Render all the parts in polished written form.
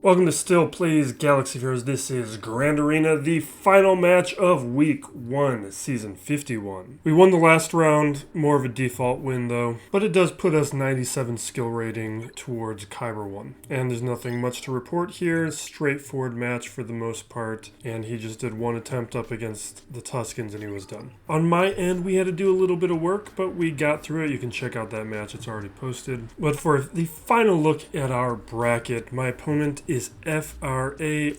Welcome to Still Plays Galaxy Heroes. This is Grand Arena, the final match of Week 1, Season 51. We won the last round, more of a default win though, but it does put us 97 skill rating towards Kyber 1. And there's nothing much to report here, straightforward match for the most part, and he just did one attempt up against the Tuskens and he was done. On my end, we had to do a little bit of work, but we got through it. You can check out that match, it's already posted. But for the final look at our bracket, my opponent is Aphra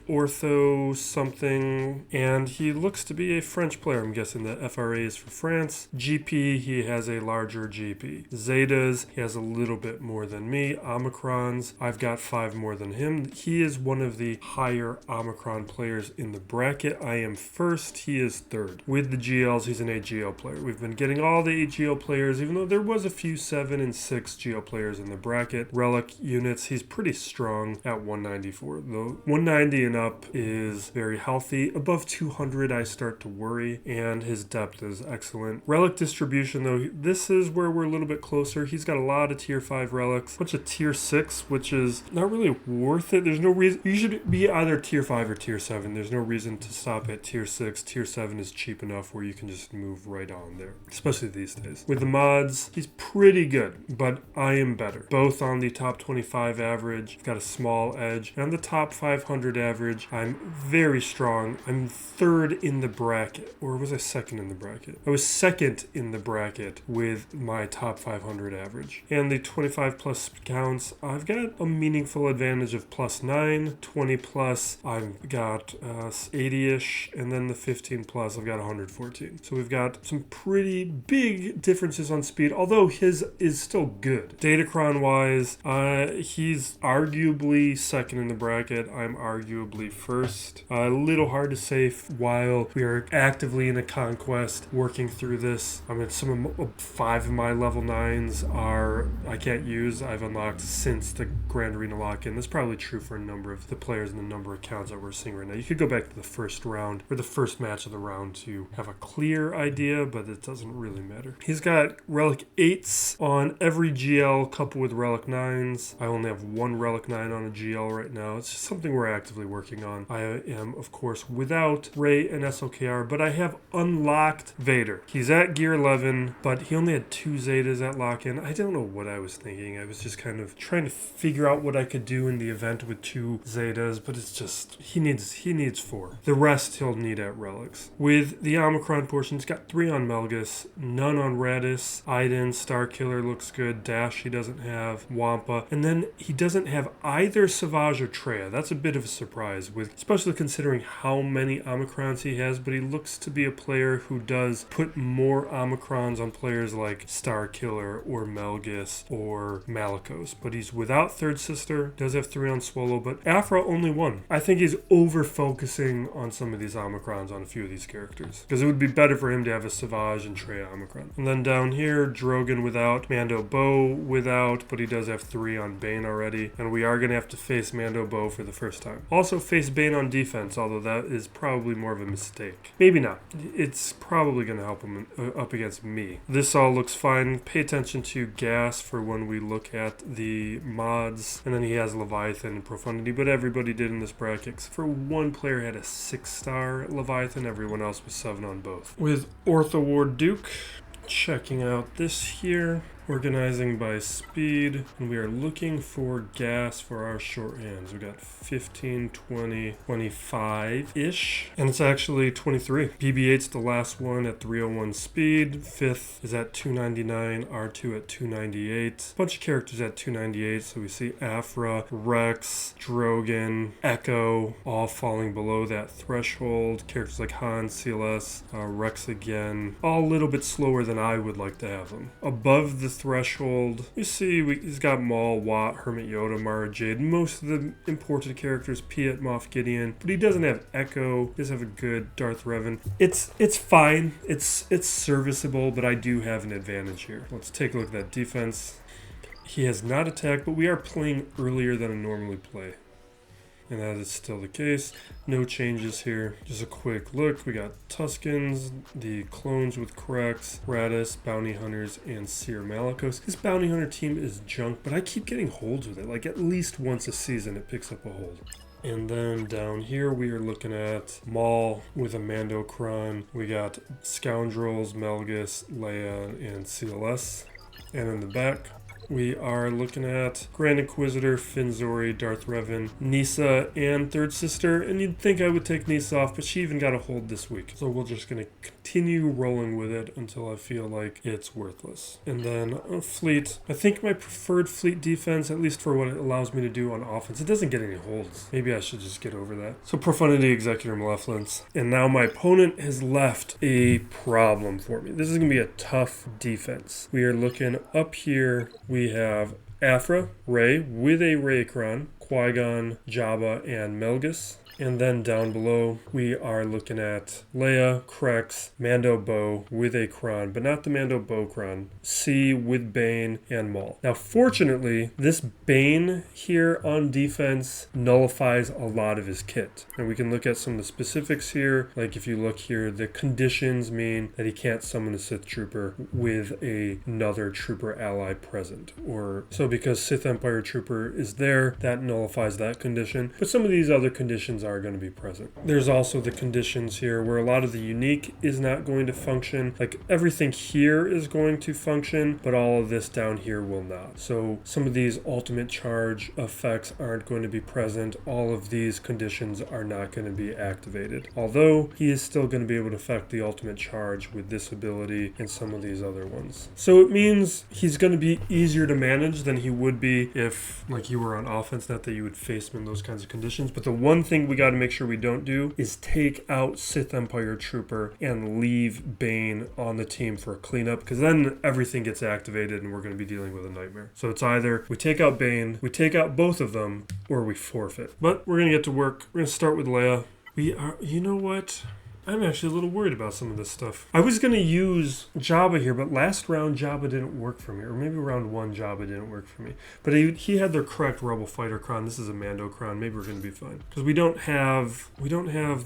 Ortho something, and he looks to be a French player. I'm guessing that Aphra is for France. GP, he has a larger GP. Zetas, he has a little bit more than me. Omicrons, I've got 5 more than him. He is one of the higher Omicron players in the bracket. I am first, he is third. With the GLs, he's an AGL player. We've been getting all the AGL players, even though there was a few 7 and 6 GL players in the bracket. Relic units, he's pretty strong at 194. Though 190 and up is very healthy. Above 200 I start to worry, and his depth is excellent. Relic distribution though, this is where we're a little bit closer. He's got a lot of tier 5 relics, a bunch of tier 6, which is not really worth it. There's no reason, you should be either tier 5 or tier 7. There's no reason to stop at tier 6. Tier 7 is cheap enough where you can just move right on there, especially these days. With the mods, he's pretty good, but I am better. Both on the top 25 average, got a small edge, and on the top 500 average, I'm very strong. I'm third in the bracket, or was I second in the bracket? I was second in the bracket with my top 500 average. And the 25 plus counts, I've got a meaningful advantage of plus 9, 20 plus, I've got 80-ish, and then the 15 plus, I've got 114. So we've got some pretty big differences on speed, although his is still good. Datacron wise, he's arguably second in the bracket. I'm arguably first. A little hard to say while we are actively in a conquest working through this. I mean, some of 5 of my level 9s are I can't use. I've unlocked since the Grand Arena lock-in. That's probably true for a number of the players and the number of accounts that we're seeing right now. You could go back to the first round or the first match of the round to have a clear idea, but it doesn't really matter. He's got Relic 8s on every GL coupled with Relic 9s. I only have 1 Relic 9 on a GL right now. It's just something we're actively working on. I am, of course, without Rey and SLKR, but I have unlocked Vader. He's at gear 11, but he only had 2 Zetas at lock-in. I don't know what I was thinking. I was just kind of trying to figure out what I could do in the event with 2 Zetas, but it's just, he needs 4. The rest he'll need at relics. With the Omicron portion, he's got 3 on Malgus, none on Raddus. Iden, Starkiller looks good. Dash he doesn't have. WAMPA. And then he doesn't have either Savage or Traya. That's a bit of a surprise, with especially considering how many Omicrons he has, but he looks to be a player who does put more Omicrons on players like Starkiller or Malgus or Malicos. But he's without Third Sister, does have 3 on Swolo, but Aphra only 1. I think he's over-focusing on some of these Omicrons on a few of these characters, because it would be better for him to have a Savage and Traya Omicron. And then down here, Drogon without, Mando Bo without, but he does have 3 on Bane already, and we are going to have to face Mando Bo for the first time. Also face Bane on defense, although that is probably more of a mistake. Maybe not. It's probably going to help him up against me. This all looks fine. Pay attention to gas for when we look at the mods. And then he has Leviathan and Profundity, but everybody did in this bracket, except for 1 player had a 6-star Leviathan. Everyone else was 7 on both. With Ortho Ward Duke, checking out this here. Organizing by speed, and we are looking for gas for our shorthands. We got 15, 20, 25-ish, and it's actually 23. BB-8's the last one at 301 speed. 5th is at 299, R2 at 298. A bunch of characters at 298, so we see Aphra, Rex, Drogon, Echo, all falling below that threshold. Characters like Han, CLS, Rex again, all a little bit slower than I would like to have them. Above the threshold, you see he's got Maul, Watt, Hermit Yoda, Mara Jade, most of the important characters, Piet, Moff Gideon, but he doesn't have Echo. He doesn't have a good Darth Revan. It's fine. It's serviceable, but I do have an advantage here. Let's take a look at that defense. He has not attacked, but we are playing earlier than I normally play. and that is still the case. No changes here. Just a quick look. We got Tuskens, the clones with CREX, Raddus, Bounty Hunters, and Cere Malicos. This Bounty Hunter team is junk, but I keep getting holds with it. Like at least once a season it picks up a hold. And then down here we are looking at Maul with a Mando CRON. We got Scoundrels, Malgus, Leia, and CLS. And in the back, we are looking at Grand Inquisitor, Finzori, Darth Revan, Nisa, and Third Sister. And you'd think I would take Nisa off, but she even got a hold this week. So we're just going to continue rolling with it until I feel like it's worthless. And then Fleet. I think my preferred Fleet defense, at least for what it allows me to do on offense, it doesn't get any holds. Maybe I should just get over that. So Profundity, Executor, Malevolence. And now my opponent has left a problem for me. This is going to be a tough defense. We are looking up here. We have Aphra, Rey with a Rey CRON, Qui-Gon, Jabba, and Malgus. And then down below, we are looking at Leia, CREX, Mando Bo with a CRON, but not the Mando Bo CRON. C with Bane and Maul. Now, fortunately, this Bane here on defense nullifies a lot of his kit. And we can look at some of the specifics here. Like if you look here, the conditions mean that he can't summon a Sith Trooper with another Trooper ally present. Or so because Sith Empire Trooper is there, that nullifies that condition. But some of these other conditions are going to be present. There's also the conditions here where a lot of the unique is not going to function. Like everything here is going to function, but all of this down here will not. So some of these ultimate charge effects aren't going to be present. All of these conditions are not going to be activated. Although he is still going to be able to affect the ultimate charge with this ability and some of these other ones. So it means he's going to be easier to manage than he would be if like you were on offense, not that you would face him in those kinds of conditions. But the one thing we got to make sure we don't do is take out Sith Empire Trooper and leave Bane on the team for a cleanup, because then everything gets activated and we're going to be dealing with a nightmare. So it's either we take out Bane, we take out both of them, or we forfeit. But we're going to get to work. We're going to start with Leia. You know what? I'm actually a little worried about some of this stuff. I was going to use Jabba here, but last round Jabba didn't work for me. Or maybe round one Jabba didn't work for me. But he had the correct Rebel Fighter CRON. This is a Mando CRON. Maybe we're going to be fine. Because we don't have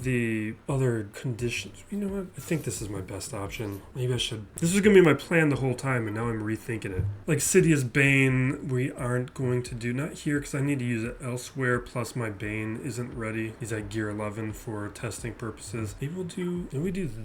the other conditions. You know what? I think this is my best option. Maybe I should. This was going to be my plan the whole time, and now I'm rethinking it. Like Sidious Bane, we aren't going to do. Not here, because I need to use it elsewhere. Plus my Bane isn't ready. He's at gear 11 for testing purposes. Maybe we'll do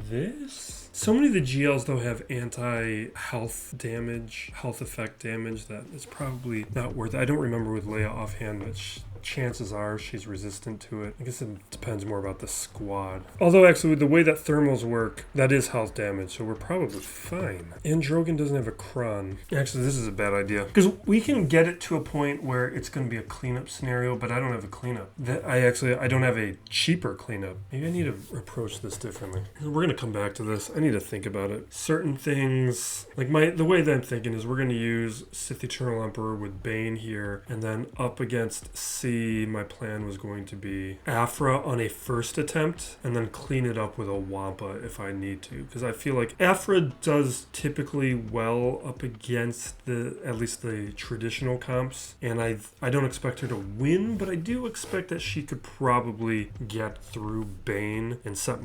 this? So many of the GLs though have anti-health damage, health effect damage that it's probably not worth it. I don't remember with Leia offhand, but chances are she's resistant to it. I guess it depends more about the squad. Although actually with the way that thermals work, that is health damage, so we're probably fine. And Drogon doesn't have a CRON. Actually, this is a bad idea. Because we can get it to a point where it's going to be a cleanup scenario, but I don't have a cleanup. I don't have a cheaper cleanup. Maybe I need to approach this differently. We're going to come back to this. I need to think about it. Certain things, like the way that I'm thinking is we're going to use Sith Eternal Emperor with Bane here, and then up against C, my plan was going to be Aphra on a first attempt and then clean it up with a WAMPA if I need to, because I feel like Aphra does typically well up against at least the traditional comps, and I don't expect her to win, but I do expect that she could probably get through Bane and set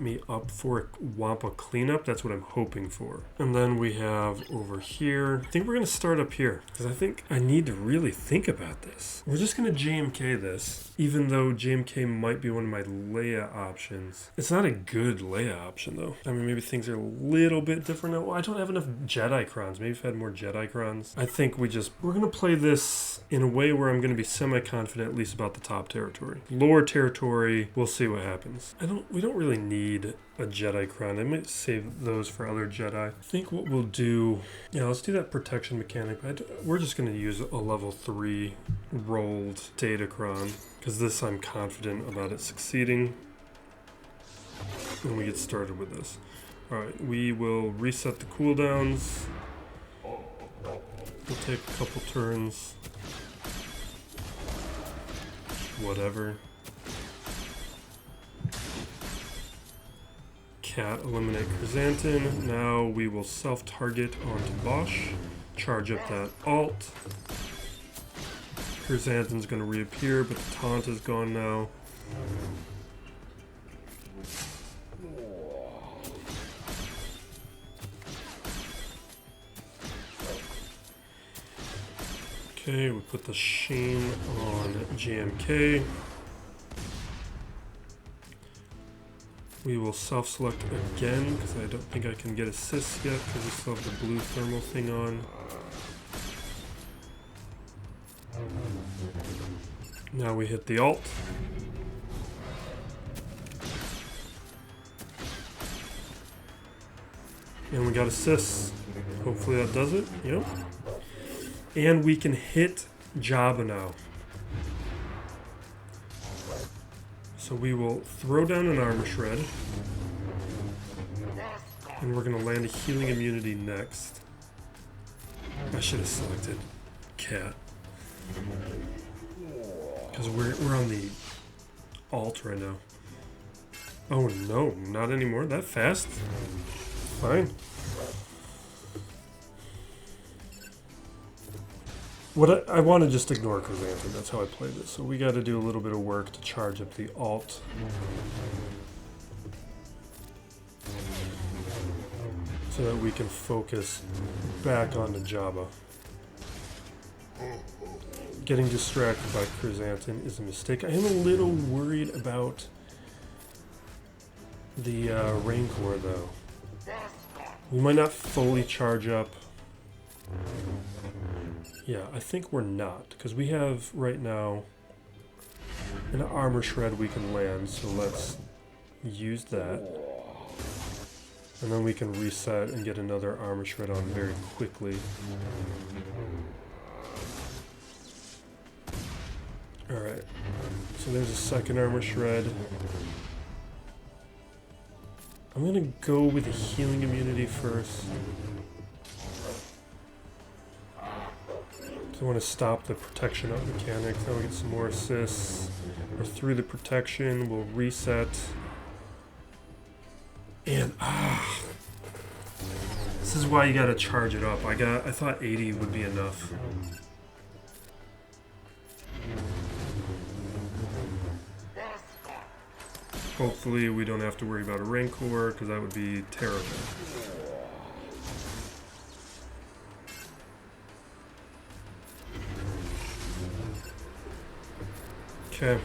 me up for a WAMPA cleanup. That's what I'm hoping for. And then we have over here, I think we're going to start up here because I think I need to really think about this. We're just going to JMK this, even though JMK might be one of my Leia options. It's not a good Leia option though. I mean, maybe things are a little bit different now. Well, I don't have enough Jedi CRONs. Maybe if I had more Jedi CRONs. I think we're going to play this in a way where I'm going to be semi-confident at least about the top territory. Lower territory, we'll see what happens. We don't really need a Jedi CRON. I might save those for other Jedi. I think what we'll do, let's do that protection mechanic. We're just going to use a level 3 rolled data CRON because this I'm confident about it succeeding. And we get started with this. Alright, we will reset the cooldowns. We'll take a couple turns. Whatever. Cat eliminate Chrysanthemum. Now we will self-target onto Bosch. Charge up that alt. Chrysanthemum's going to reappear, but the taunt is gone now. Okay, we put the Sheen on JMK. We will self-select again, because I don't think I can get assists yet, because we still have the blue thermal thing on. Now we hit the alt. And we got assists. Hopefully that does it. Yep. And we can hit Jabba now. So we will throw down an armor shred. And we're going to land a healing immunity next. I should have selected Cat. Because we're on the alt right now. Oh no, not anymore. That fast? Fine. What I want to just ignore Chrysanthemum. That's how I play this. So we got to do a little bit of work to charge up the alt. So that we can focus back onto Jabba. Getting distracted by Chrysanthemum is a mistake. I am a little worried about the Rancor though. We might not fully charge up. Yeah, I think we're not, because we have right now an armor shred we can land, so let's use that. And then we can reset and get another armor shred on very quickly. Alright, so there's a second armor shred. I'm gonna go with the healing immunity first. I want to stop the protection up mechanic. Then we'll get some more assists. Or through the protection, we'll reset. And this is why you gotta charge it up. I thought 80 would be enough. Hopefully we don't have to worry about a Rancor, because that would be terrible. Okay.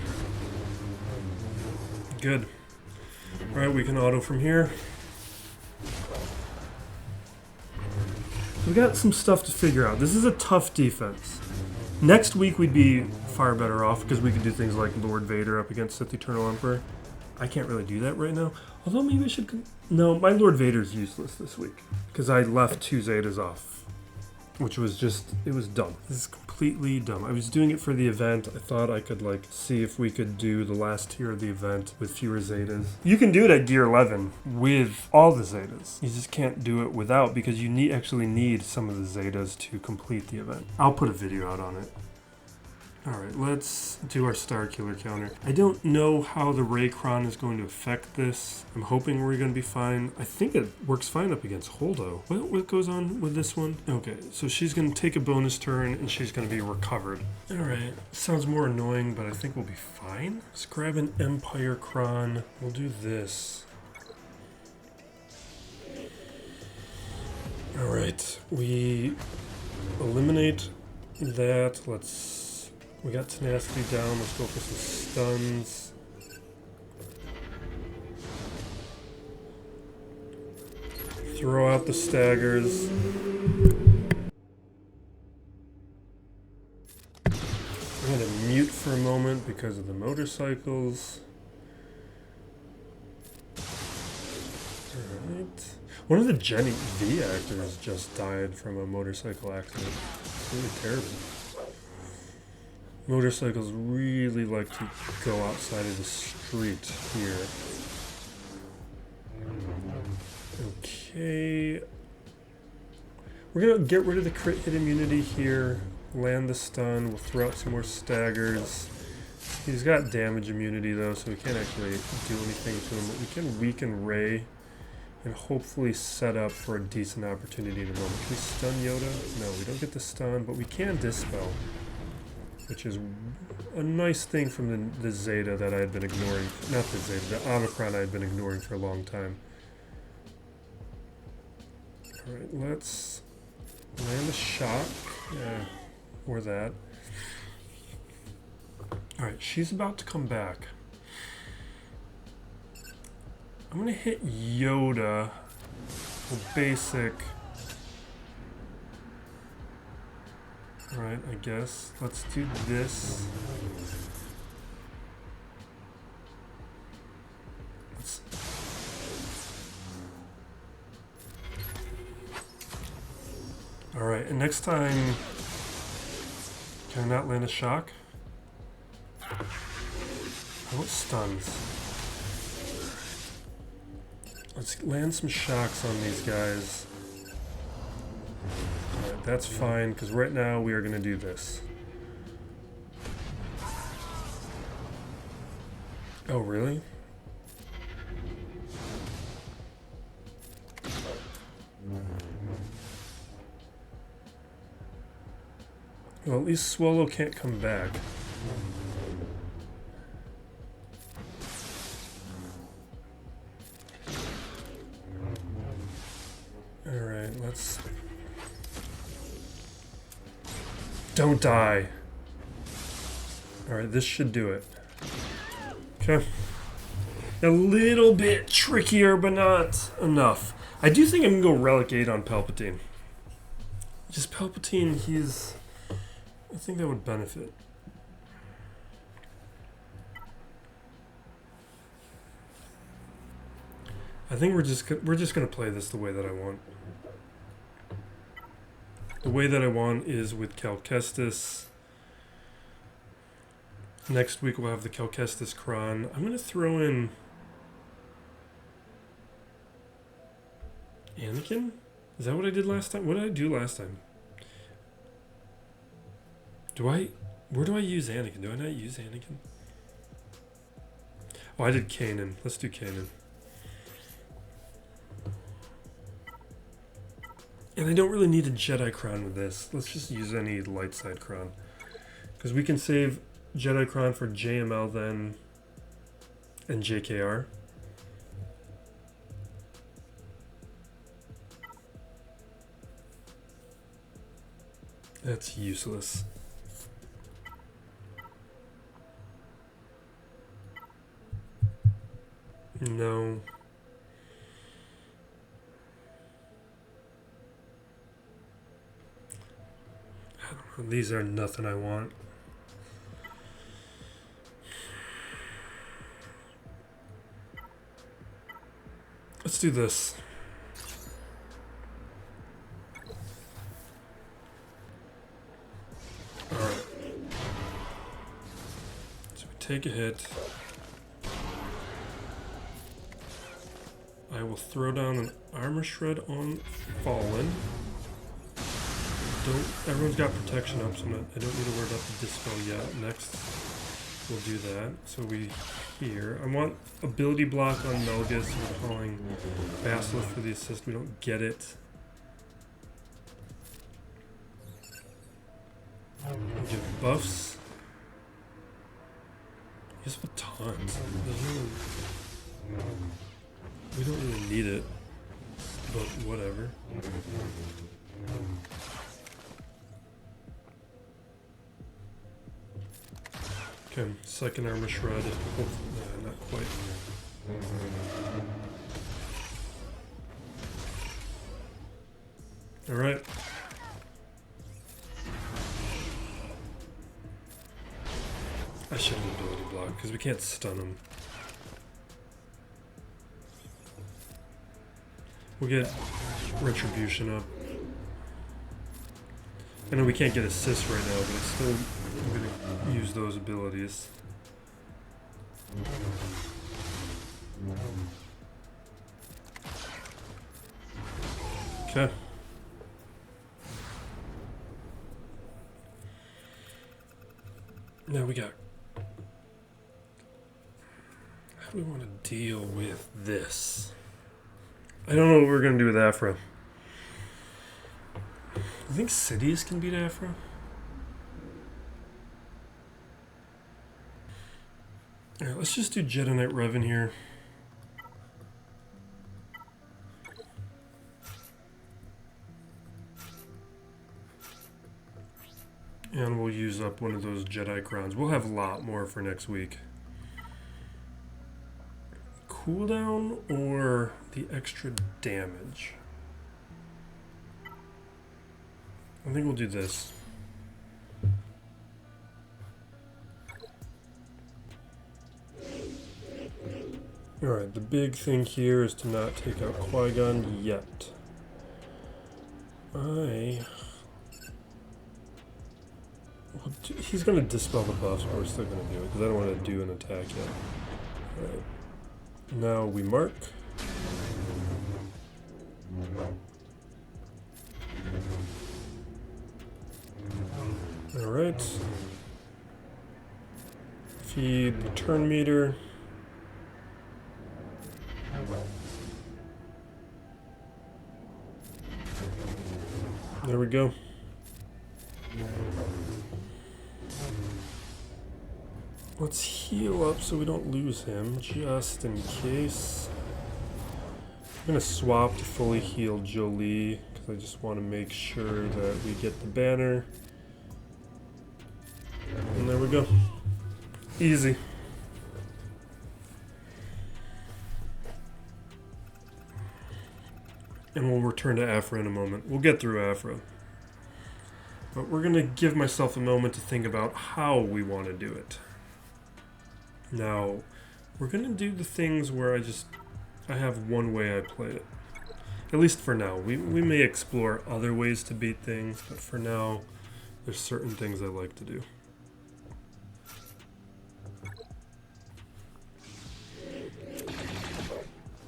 Good. Alright, we can auto from here. We got some stuff to figure out. This is a tough defense. Next week we'd be far better off because we could do things like Lord Vader up against Sith Eternal Emperor. I can't really do that right now. Although maybe I should... No, my Lord Vader's useless this week because I left 2 Zetas off. Which was just... It was dumb. This is completely dumb. I was doing it for the event. I thought I could, like, see if we could do the last tier of the event with fewer Zetas. You can do it at Gear 11 with all the Zetas. You just can't do it without because you actually need some of the Zetas to complete the event. I'll put a video out on it. Alright, let's do our Starkiller counter. I don't know how the Rey CRON is going to affect this. I'm hoping we're going to be fine. I think it works fine up against HONDO. What goes on with this one? Okay, so she's going to take a bonus turn and she's going to be recovered. Alright, sounds more annoying, but I think we'll be fine. Let's grab an Empire CRON. We'll do this. Alright, we eliminate that. We got tenacity down, let's go for some stuns. Throw out the staggers. I'm gonna mute for a moment because of the motorcycles. Alright. One of the Gen V actors just died from a motorcycle accident. It's really terrible. Motorcycles really like to go outside of the street here. Okay. We're going to get rid of the crit hit immunity here. Land the stun. We'll throw out some more staggers. He's got damage immunity though, so we can't actually do anything to him. But we can weaken Rey and hopefully set up for a decent opportunity in a moment. Can we stun Yoda? No, we don't get the stun, but we can dispel. which is a nice thing from the Zeta that I had been ignoring. Not the Zeta, the Omicron I had been ignoring for a long time. Alright, let's land a shot. Yeah, or that. Alright, she's about to come back. I'm gonna hit Yoda with basic. Alright, I guess. Let's do this. Alright, and next time, can I not land a shock? I want stuns. Let's land some shocks on these guys. Alright, that's fine, because right now we are going to do this. Oh, really? Well, at least Swolo can't come back. Alright, let's... Don't die! Alright, this should do it. Okay. A little bit trickier, but not enough. I do think I'm going to go Relic 8 on Palpatine. Just Palpatine, he's... I think that would benefit. I think we're just going to play this the way that I want. The way that I want is with Cal Kestis. Next week we'll have the Cal Kestis CRON. I'm going to throw in Anakin? Is that what I did last time? What did I do last time? Where do I use Anakin? Do I not use Anakin? Oh, I did Kanan. Let's do Kanan. And I don't really need a Jedi CRON with this. Let's just use any light side CRON. Because we can save Jedi CRON for JML then and JKR. That's useless. No. I don't know. These are nothing I want. Let's do this. Alright. So we take a hit. I will throw down an armor shred on Fallen. Everyone's got protection up, so I don't need to worry about the dispel yet. Next, we'll do that. So we here. I want ability block on Malgus. We're calling Basilisk for the assist. We don't get it. We give buffs. Yes, but tons. We don't really need it, but whatever. Okay, second armor shred. Nah, not quite. Alright. I should have ability block, because we can't stun him. We'll get Retribution up. I know we can't get assist right now, but it's still I'm gonna use those abilities. Okay. Now we got... How do we want to deal with this? I don't know what we're going to do with Aphra. I think Sidious can beat Aphra. Alright, let's just do Jedi Knight Revan here. And we'll use up one of those Jedi crowns. We'll have a lot more for next week. Cooldown or the extra damage? I think we'll do this. Alright, the big thing here is to not take out Qui-Gon yet. He's going to dispel the buffs, but we're still going to do it, because I don't want to do an attack yet. Alright. Now we mark. Alright. Feed the turn meter. There we go. Let's heal up so we don't lose him, just in case. I'm going to swap to fully heal Jolie, because I just want to make sure that we get the banner. And there we go. Easy. And we'll return to Aphra in a moment. We'll get through Aphra. But we're going to give myself a moment to think about how we want to do it. Now, we're going to do the things where I have one way I play it. At least for now. We may explore other ways to beat things, but for now, there's certain things I like to do.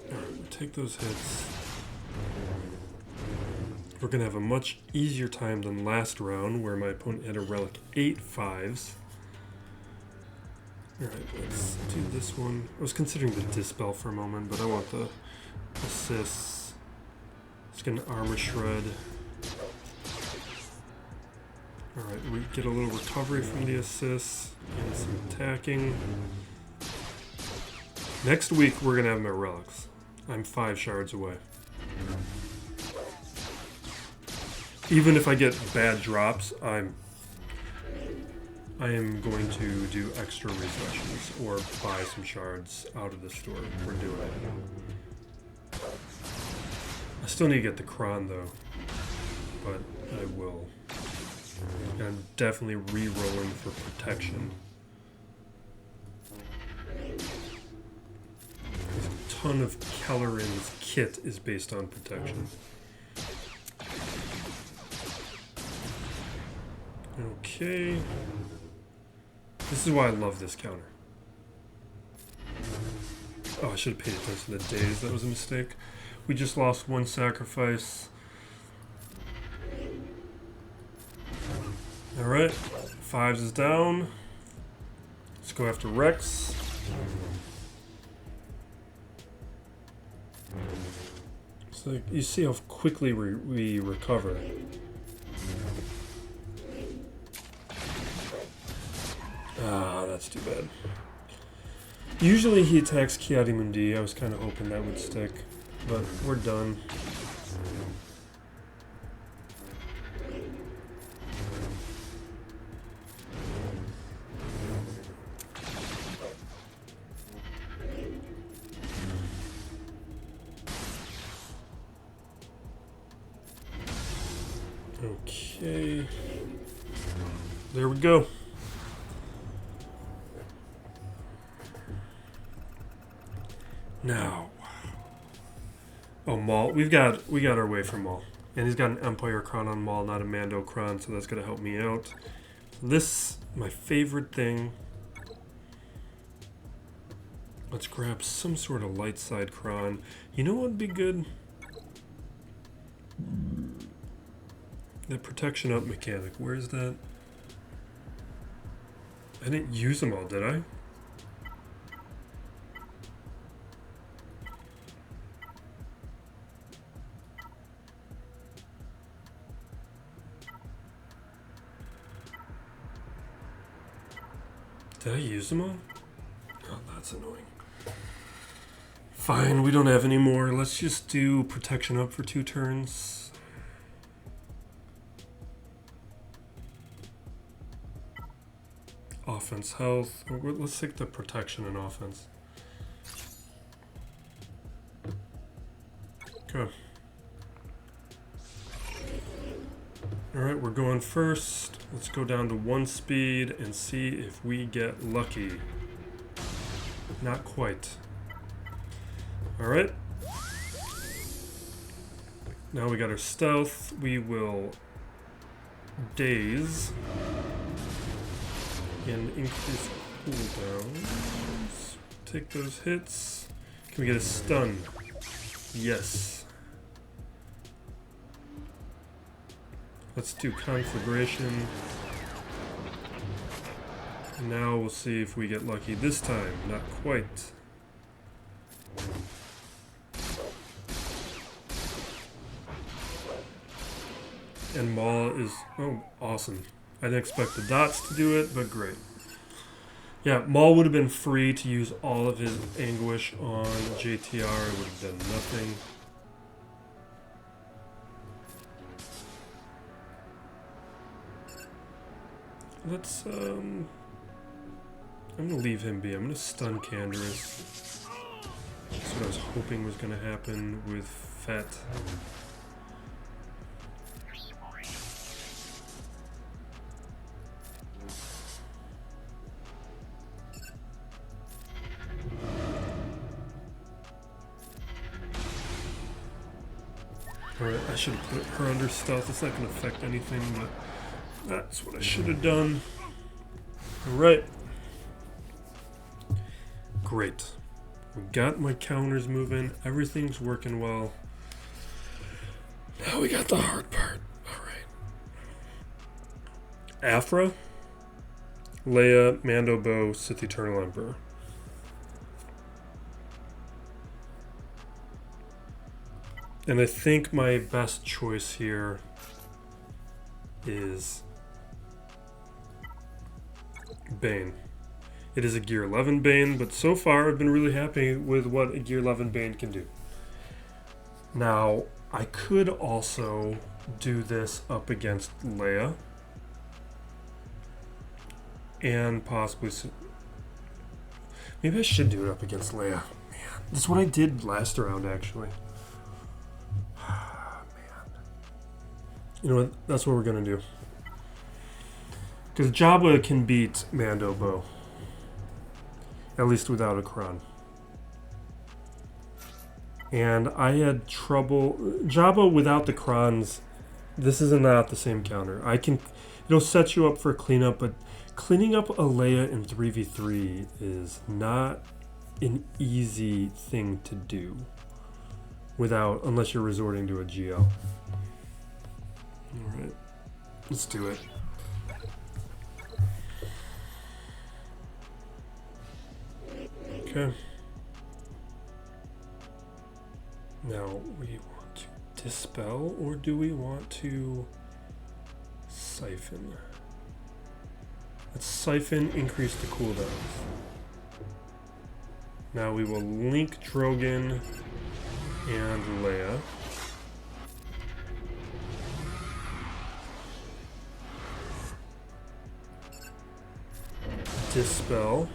Alright, we'll take those hits. We're going to have a much easier time than last round, where my opponent had a relic 8 5s. Alright, let's do this one. I was considering the Dispel for a moment, but I want the assists. Let's get an Armor Shred. Alright, we get a little recovery from the assists and some attacking. Next week, we're going to have my relics. I'm 5 shards away. Even if I get bad drops, I am going to do extra refreshes or buy some shards out of the store for doing it. I still need to get the Cron though, but I will. And I'm definitely re-rolling for protection. A ton of Kelleran's kit is based on protection. Okay. This is why I love this counter. Oh, I should have paid attention to the days. That was a mistake. We just lost one sacrifice. Alright. 5s is down. Let's go after Rex. So you see how quickly we recover. Ah, that's too bad. Usually he attacks Ki-Adi-Mundi. I was kind of hoping that would stick, but we're done. Okay. There we go. Now, oh, Maul. We got our way from Maul, and he's got an Empire Cron on Maul, not a Mando Cron, so that's gonna help me out. This, my favorite thing. Let's grab some sort of light side Cron. You know what would be good? The protection up mechanic. Where is that? I didn't use them all, did I? Did I use them all? Oh, that's annoying. Fine, we don't have any more. Let's just do protection up for 2 turns. Offense health. Let's take the protection and offense. Okay. Alright, we're going first. Let's go down to 1 speed and see if we get lucky. Not quite. Alright. Now we got our stealth. We will daze and increase cooldowns. Take those hits. Can we get a stun? Yes. Let's do conflagration. Now we'll see if we get lucky this time. Not quite. And Maul is... oh, awesome. I didn't expect the dots to do it, but great. Yeah, Maul would have been free to use all of his anguish on JTR. It would have done nothing. Let's, I'm going to leave him be. I'm going to stun Canderous. That's what I was hoping was going to happen with Fett. Alright, I should have put her under stealth. It's not going to affect anything, but that's what I should have done. Alright. Great. We got my counters moving. Everything's working well. Now we got the hard part. Alright. Aphra, Leia, Mando Bo, Sith Eternal Emperor. And I think my best choice here is Bane. It is a Gear 11 Bane, but so far I've been really happy with what a Gear 11 Bane can do. Now, I could also do this up against Leia. And possibly... maybe I should do it up against Leia. Man, that's what I did last round, actually. You know what? That's what we're going to do. Because Jabba can beat Mando Bo. At least without a CRON. And I had trouble... Jabba without the CRONs, this is not the same counter. It'll set you up for cleanup, but cleaning up a Leia in 3v3 is not an easy thing to do. Unless you're resorting to a GL. Alright, let's do it. Okay. Now, we want to dispel, or do we want to siphon? Let's siphon, increase the cooldowns. Now we will link Drogon and Leia. Dispel.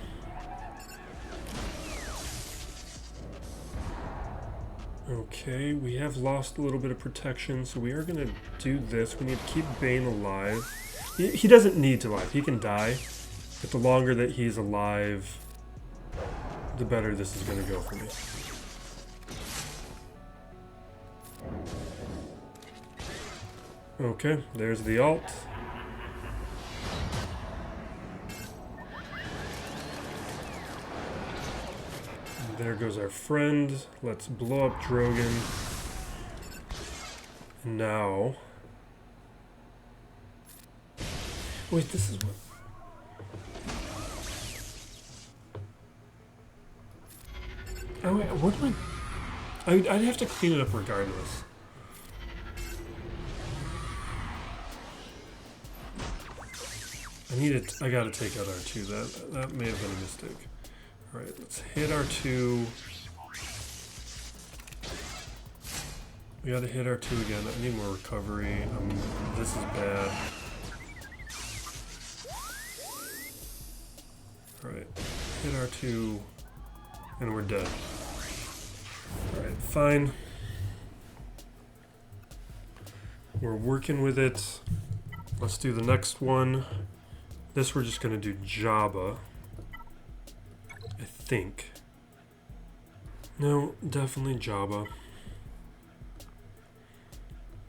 Okay, we have lost a little bit of protection, so we are going to do this. We need to keep Bane alive. He doesn't need to live. He can die, but the longer that he's alive, the better this is going to go for me. Okay, there's the ult. There goes our friend. Let's blow up Drogon. Now... wait, this is what... oh wait, what do I'd have to clean it up regardless. I gotta take out R2. That may have been a mistake. Alright, let's hit R2. We gotta hit R2 again. I need more recovery. This is bad. Alright, hit R2, and we're dead. Alright, fine. We're working with it. Let's do the next one. This we're just gonna do Jabba. I think. No, definitely Jabba.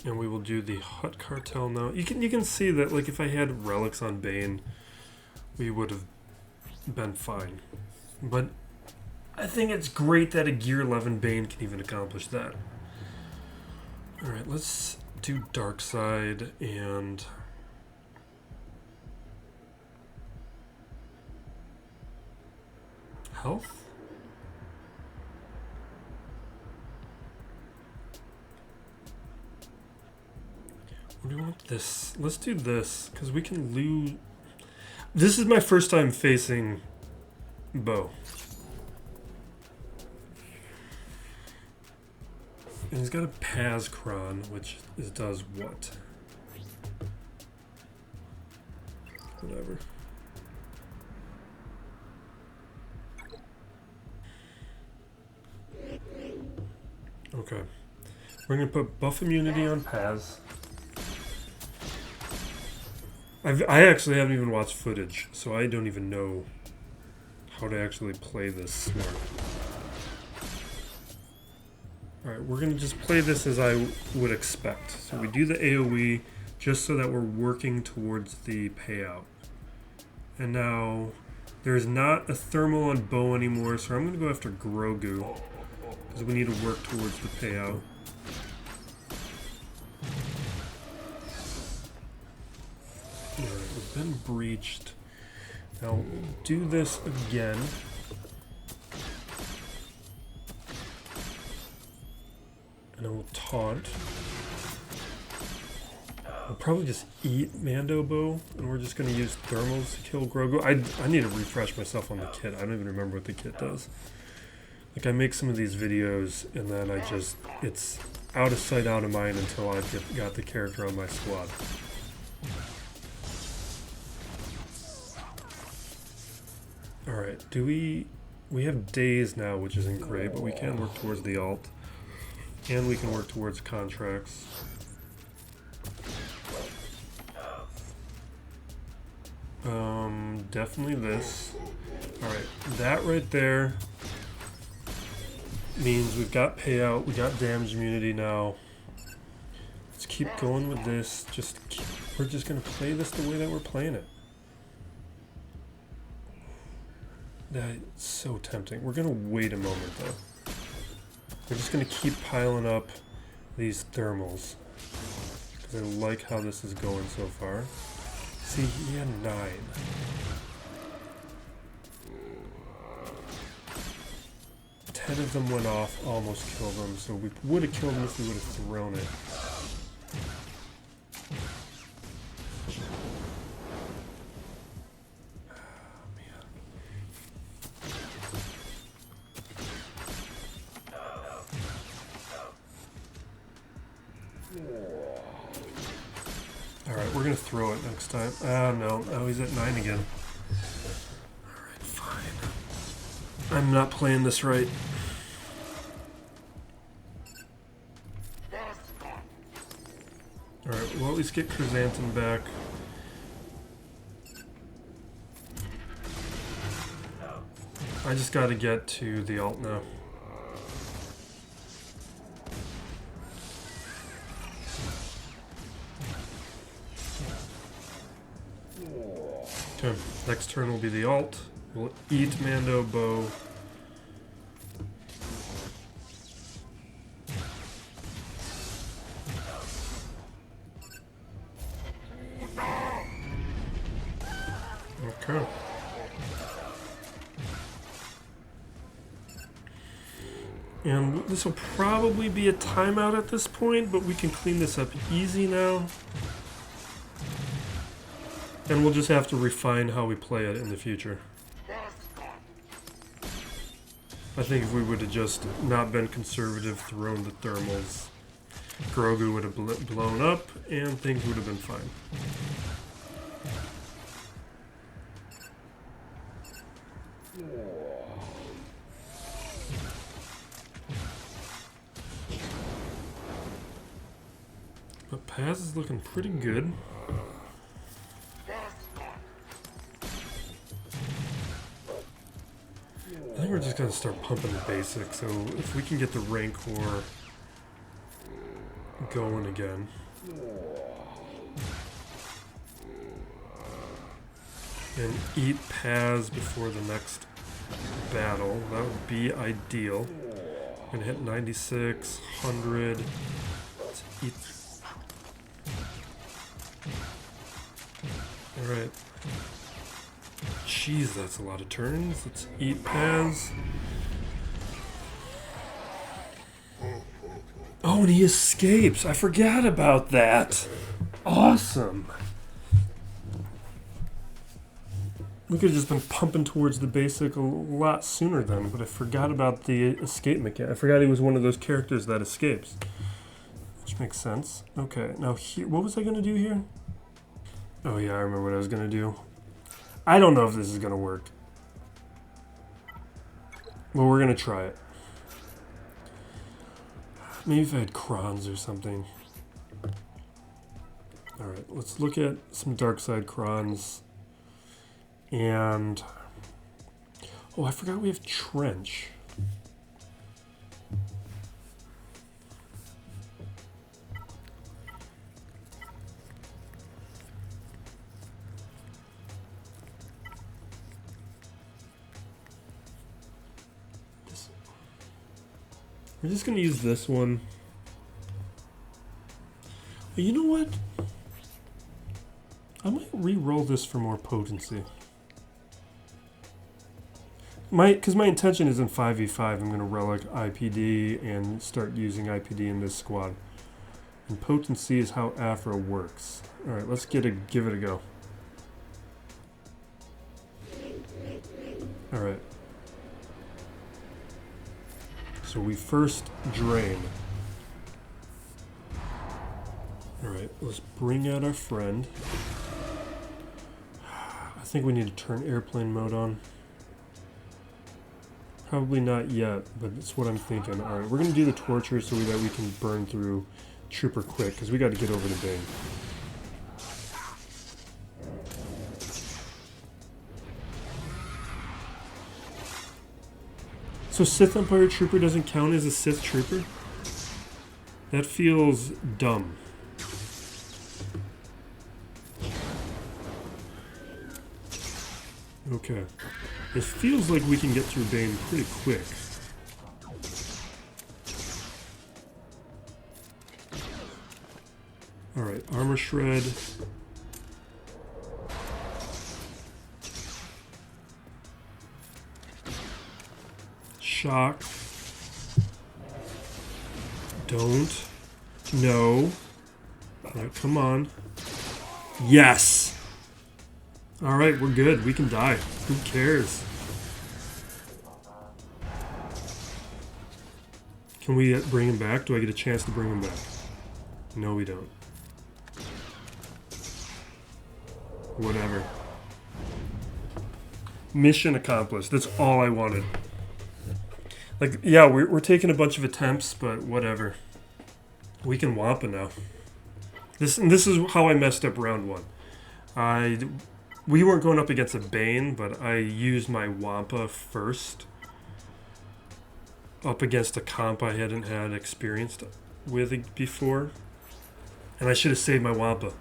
And we will do the Hutt Cartel now. You can see that, like, if I had relics on Bane, we would have been fine. But I think it's great that a Gear 11 Bane can even accomplish that. Alright, let's do Dark Side and health? What do you want this? Let's do this, because we can lose. This is my first time facing Bo. And he's got a Paz Cron, which does what? Whatever. Okay. We're going to put buff immunity on Paz. I actually haven't even watched footage, so I don't even know how to actually play this smart. Alright, we're going to just play this as I would expect. So we do the AoE just so that we're working towards the payout. And now, there's not a thermal on Bo anymore, so I'm going to go after Grogu, because we need to work towards the payout. Alright, we've been breached. Now, do this again. And then we'll taunt. We'll probably just eat Mando Bo, and we're just going to use thermals to kill Grogu. I need to refresh myself on the kit. I don't even remember what the kit does. Like, I make some of these videos, and then it's out of sight, out of mind until I've got the character on my squad. Alright, we have days now, which isn't great, but we can work towards the alt. And we can work towards contracts. Definitely this. Alright, that right there means we've got payout, we got damage immunity now. Let's keep going with this. We're just gonna play this the way that we're playing it. That's so tempting. We're gonna wait a moment though. We're just gonna keep piling up these thermals, because I like how this is going so far. See, he had 9. Ten of them went off, almost killed them, so we would have killed them if we would have thrown it. Alright, we're gonna throw it next time. No. Oh, he's at 9 again. Alright, fine. I'm not playing this right. Alright, we'll at least get Chrysanthemum back. I just gotta get to the alt now. Okay, next turn will be the alt. We'll eat Mando Bo. Okay. And this will probably be a timeout at this point, but we can clean this up easy now. And we'll just have to refine how we play it in the future. I think if we would have just not been conservative, thrown the thermals, Grogu would have blown up, and things would have been fine. But Paz is looking pretty good. I think we're just going to start pumping the basics, so if we can get the Rancor going again. And eat Paz before the next battle, that would be ideal. We're going to hit 96, 100. Let's eat. Alright. Jeez, that's a lot of turns. Let's eat Paz. Oh, and he escapes. I forgot about that. Awesome. We could have just been pumping towards the basic a lot sooner then, but I forgot about the escape mechanic. I forgot he was one of those characters that escapes. Which makes sense. Okay, now here, what was I going to do here? Oh yeah, I remember what I was going to do. I don't know if this is going to work. But we're going to try it. Maybe if I had crons or something. Alright, let's look at some dark side crons. And... oh, I forgot we have Trench. We're just going to use this one. But you know what? I might re-roll this for more potency. Because my intention is in 5v5, I'm going to relic IPD and start using IPD in this squad. And potency is how Aphra works. Alright, let's give it a go. Alright. So we first drain. Alright, let's bring out our friend. I think we need to turn airplane mode on. Probably not yet, but it's what I'm thinking. Alright, we're going to do the torture so that we can burn through Trooper quick, because we got to get over to Bane. So Sith Empire Trooper doesn't count as a Sith Trooper? That feels dumb. Okay. It feels like we can get through Bane pretty quick. Alright, Armor Shred. Shock. Don't. No. Alright, come on. Yes! Alright, we're good. We can die. Who cares? Can we bring him back? Do I get a chance to bring him back? No, we don't. Whatever. Mission accomplished. That's all I wanted. Like, yeah, we're taking a bunch of attempts, but whatever. We can WAMPA now. This is how I messed up round one. We weren't going up against a Bane, but I used my WAMPA first. Up against a comp I hadn't had experience with before. And I should have saved my WAMPA.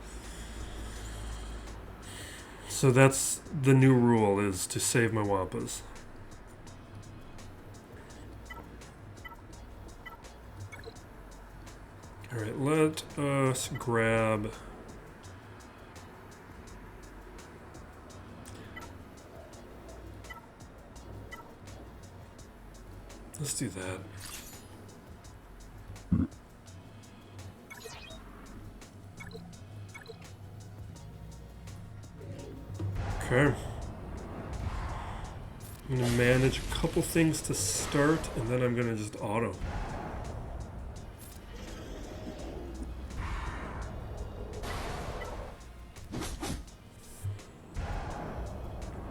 So that's the new rule, is to save my WAMPAs. Alright, let us grab... let's do that. Okay. I'm going to manage a couple things to start, and then I'm going to just auto.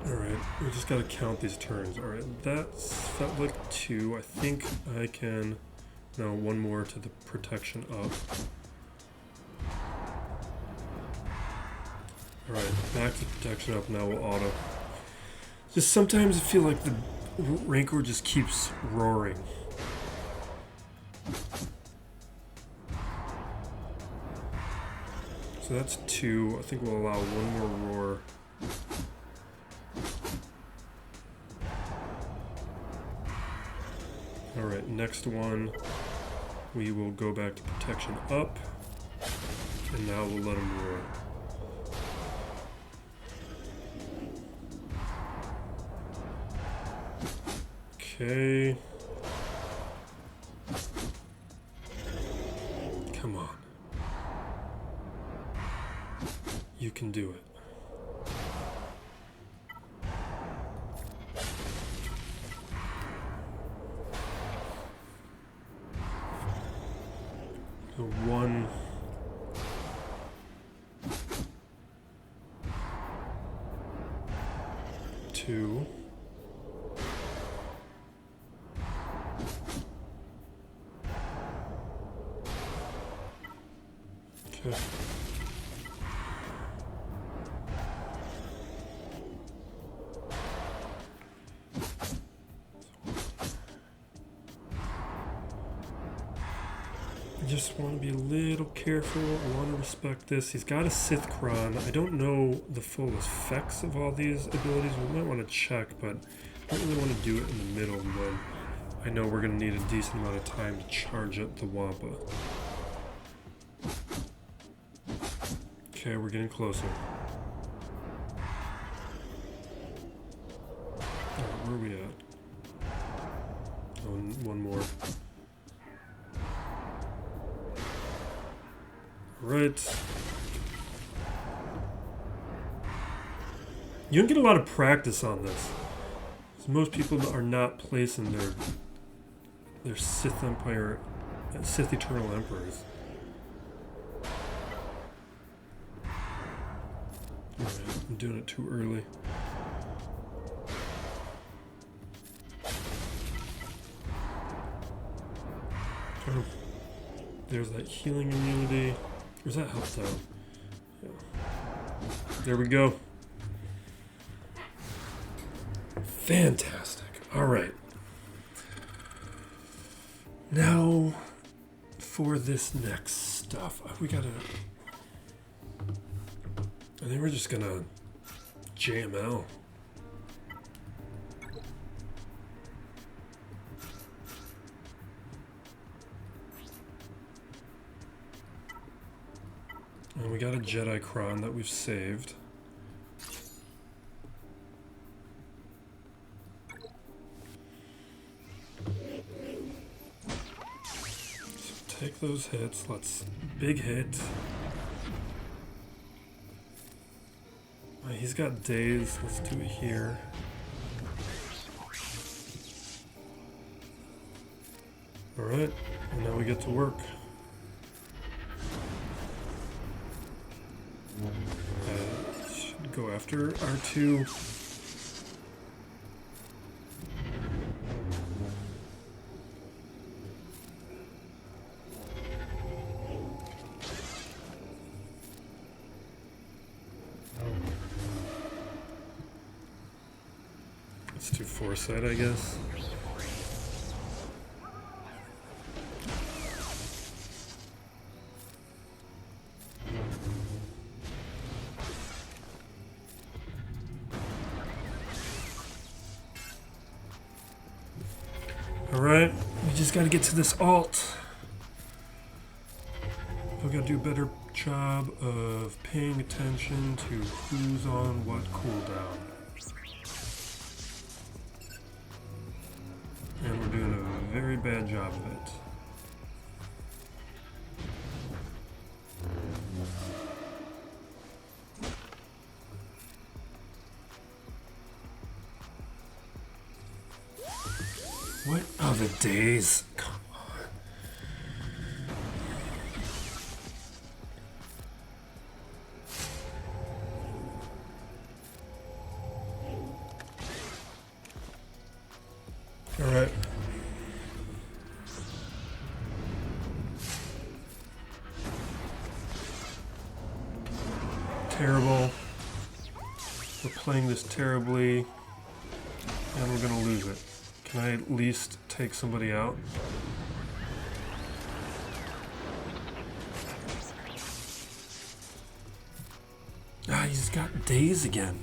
Alright, we just got to count these turns. Alright, that felt like 2. I think I can... No, 1 more to the protection up. Alright, back to protection up, now we'll auto. Just sometimes I feel like the Rancor just keeps roaring. So that's 2. I think we'll allow 1 more roar. Alright, next one, we will go back to protection up, and now we'll let him roar. Okay. Come on. You can do it. So 1. 2. Okay. I just want to be a little careful. I want to respect this. He's got a Sith CRON. I don't know the full effects of all these abilities. We might want to check, but I don't really want to do it in the middle when I know we're going to need a decent amount of time to charge up the WAMPA. Okay, we're getting closer. Alright, where are we at? Oh, 1 more. Right. You don't get a lot of practice on this. Because most people are not placing their Sith Empire, Sith Eternal Emperors. Alright, I'm doing it too early. Oh, there's that healing immunity. Where's that health down? Yeah. There we go. Fantastic. Alright. Now, for this next stuff, we gotta... I think we're just gonna JML. And we got a Jedi CRON that we've saved. So take those hits. Let's big hit. He's got days. Let's do it here. Alright, and now we get to work. Should go after R2. Let's do foresight, I guess. Alright, we just gotta get to this alt. We gotta do a better job of paying attention to who's on what cooldown. And we're doing a very bad job of it. What are the days? Come on. All right. Terrible. We're playing this terribly, and we're gonna lose it. Can I at least take somebody out? Ah, he's got days again.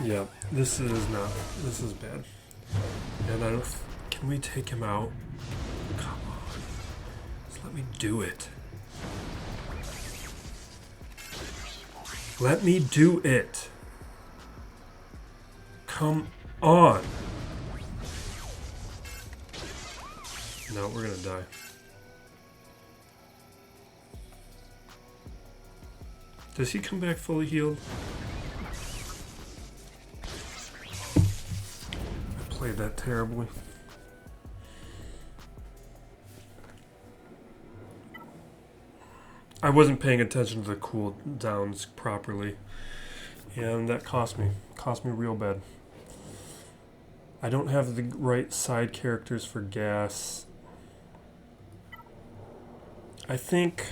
Yeah, this is bad. And I don't, can we take him out? Come on, just let me do it. Let me do it. Come on. No, we're gonna die. Does he come back fully healed? Played that terribly. I wasn't paying attention to the cooldowns properly, and that cost me real bad. I don't have the right side characters for gas. I think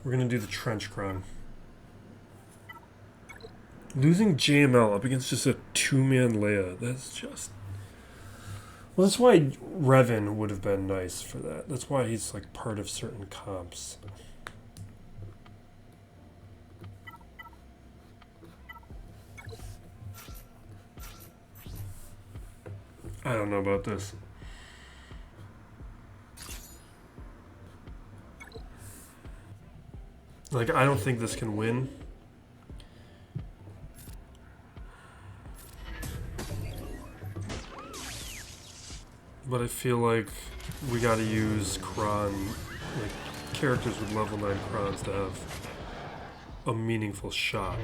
we're gonna do the trench CRON. Losing JML up against just a two-man Leia, that's just... Well, that's why Revan would have been nice for that. That's why he's like part of certain comps. I don't know about this. Like, I don't think this can win. But I feel like we gotta use CRON, like characters with level 9 CRONs to have a meaningful shot.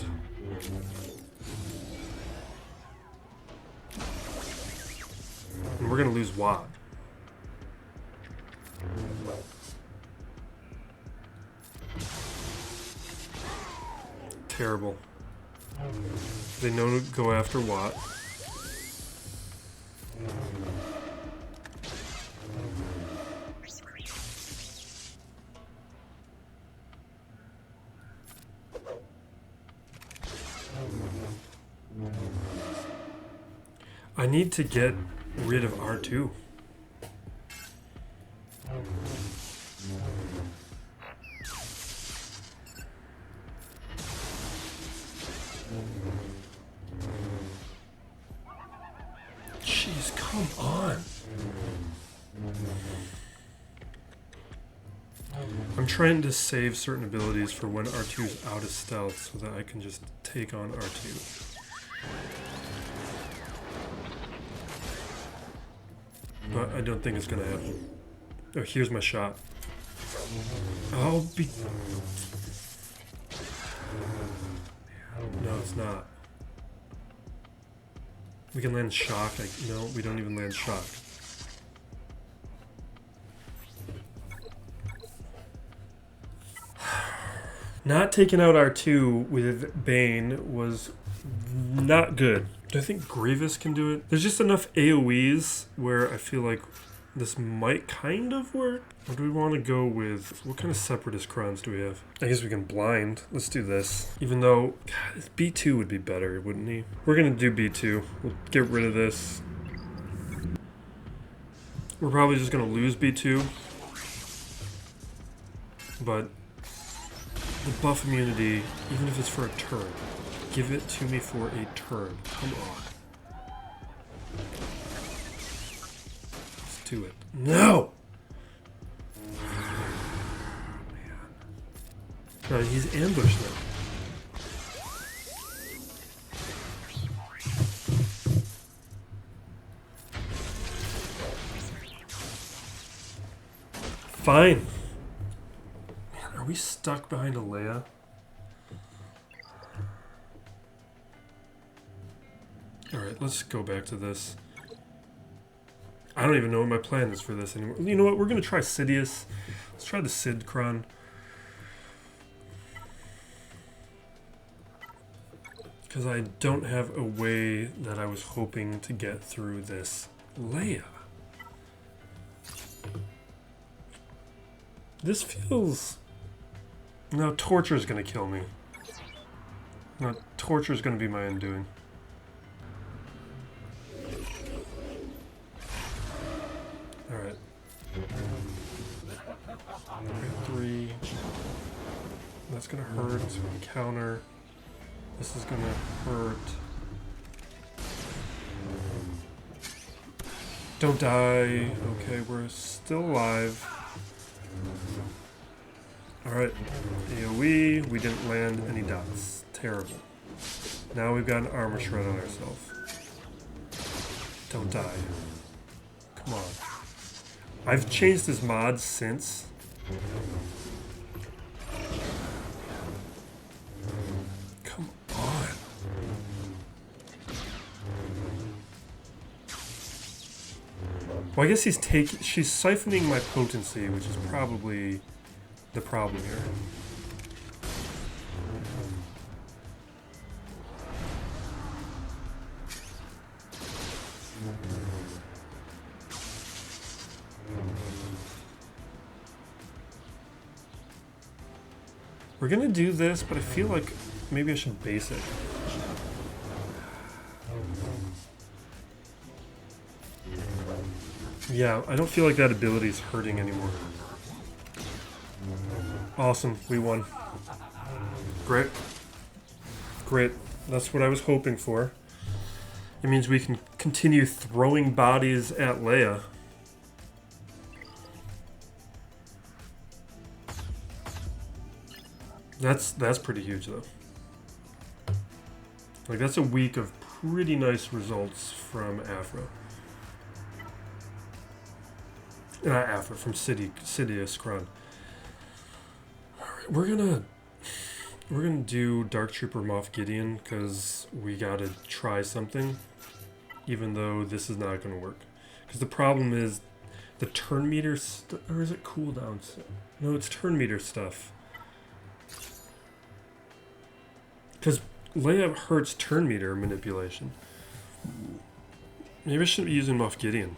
And we're gonna lose Watt. Terrible. They know to go after Watt. I need to get rid of R2. Jeez, come on. I'm trying to save certain abilities for when R2 is out of stealth so that I can just take on R2. But I don't think it's gonna happen. Oh, here's my shot. I'll be... No, it's not. We can land shock. No, we don't even land shock. Not taking out R2 with Bane was not good. Do I think Grievous can do it? There's just enough AoEs where I feel like this might kind of work. Or do we want to go with... What kind of Separatist crowns do we have? I guess we can blind. Let's do this. Even though... God, B2 would be better, wouldn't he? We're going to do B2. We'll get rid of this. We're probably just going to lose B2. But... the buff immunity, even if it's for a turn, give it to me for a turn. Come on. Let's do it. No! Man. No, he's ambushed now. Fine. Man, are we stuck behind a Leia? Alright, let's go back to this. I don't even know what my plan is for this anymore. You know what? We're going to try Sidious. Let's try the Sid CRON. Because I don't have a way that I was hoping to get through this Leia. This feels... No, torture's going to kill me. No, torture's going to be my undoing. Alright. 3. That's going to hurt. It's going to counter. This is going to hurt. Don't die. Okay, we're still alive. Alright. AoE. We didn't land any dots. Terrible. Now we've got an armor shred on ourselves. Don't die. Come on. I've changed his mods since. Come on. Well, I guess she's siphoning my potency, which is probably the problem here. We're gonna do this, but I feel like maybe I should base it. Yeah, I don't feel like that ability is hurting anymore. Awesome, we won. Great. Great. That's what I was hoping for. It means we can continue throwing bodies at Leia. That's pretty huge, though. Like, that's a week of pretty nice results from Aphra. Not Aphra, from Sidious CRON. Alright, we're gonna do Dark Trooper Moff Gideon, because we gotta try something, even though this is not gonna work. Because the problem is the turn meter or is it cooldown? No, it's turn meter stuff. Because Leia hurts turn meter manipulation. Maybe I shouldn't be using Moff Gideon.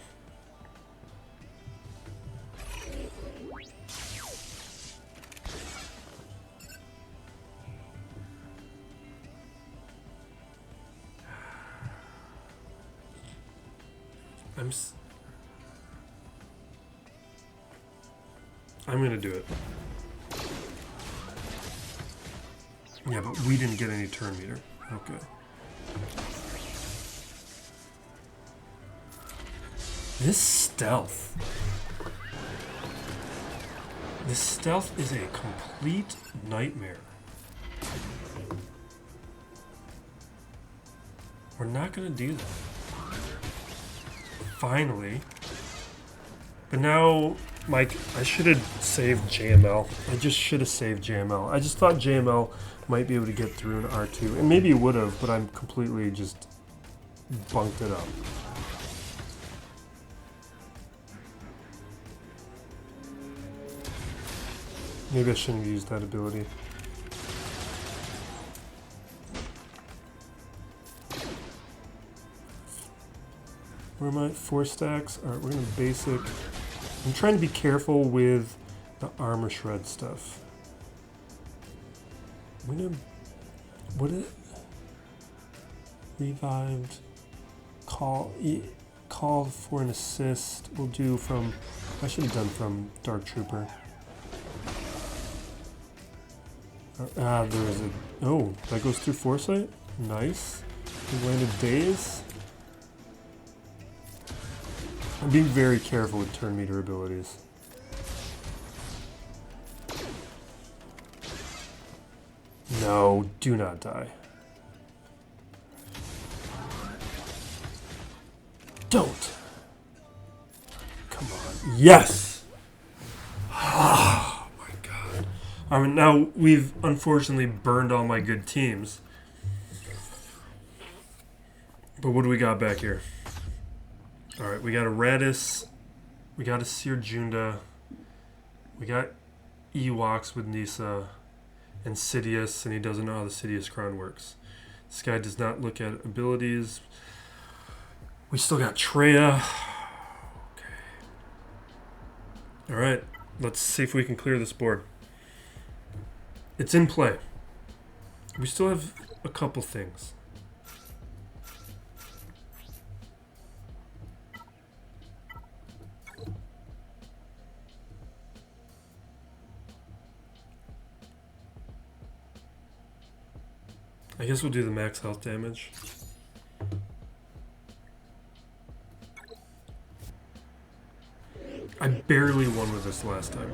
I'm gonna do it. Yeah, but we didn't get any turn meter. Okay. This stealth. This stealth is a complete nightmare. We're not gonna do that. Finally. But now, Mike, I should have saved JML. I just should have saved JML. I just thought JML might be able to get through an R2. And maybe it would have, but I'm completely just bunked it up. Maybe I shouldn't have used that ability. Where am I? 4 stacks. Alright, we're going to basic. I'm trying to be careful with the armor shred stuff. I'm going to... What is it? Revived. Call for an assist. We'll do from... I should have done from Dark Trooper. There is a... Oh, that goes through Foresight? Nice. We landed Daze. I'm being very careful with turn meter abilities. No, do not die. Don't. Come on. Yes! I mean, now we've unfortunately burned all my good teams. But what do we got back here? Alright, we got a Raddus. We got a Cere Junda. We got Ewoks with Nisa. And Sidious, and he doesn't know how the Sidious CRON works. This guy does not look at abilities. We still got Traya. Okay. Alright, let's see if we can clear this board. It's in play. We still have a couple things. I guess we'll do the max health damage. I barely won with this last time.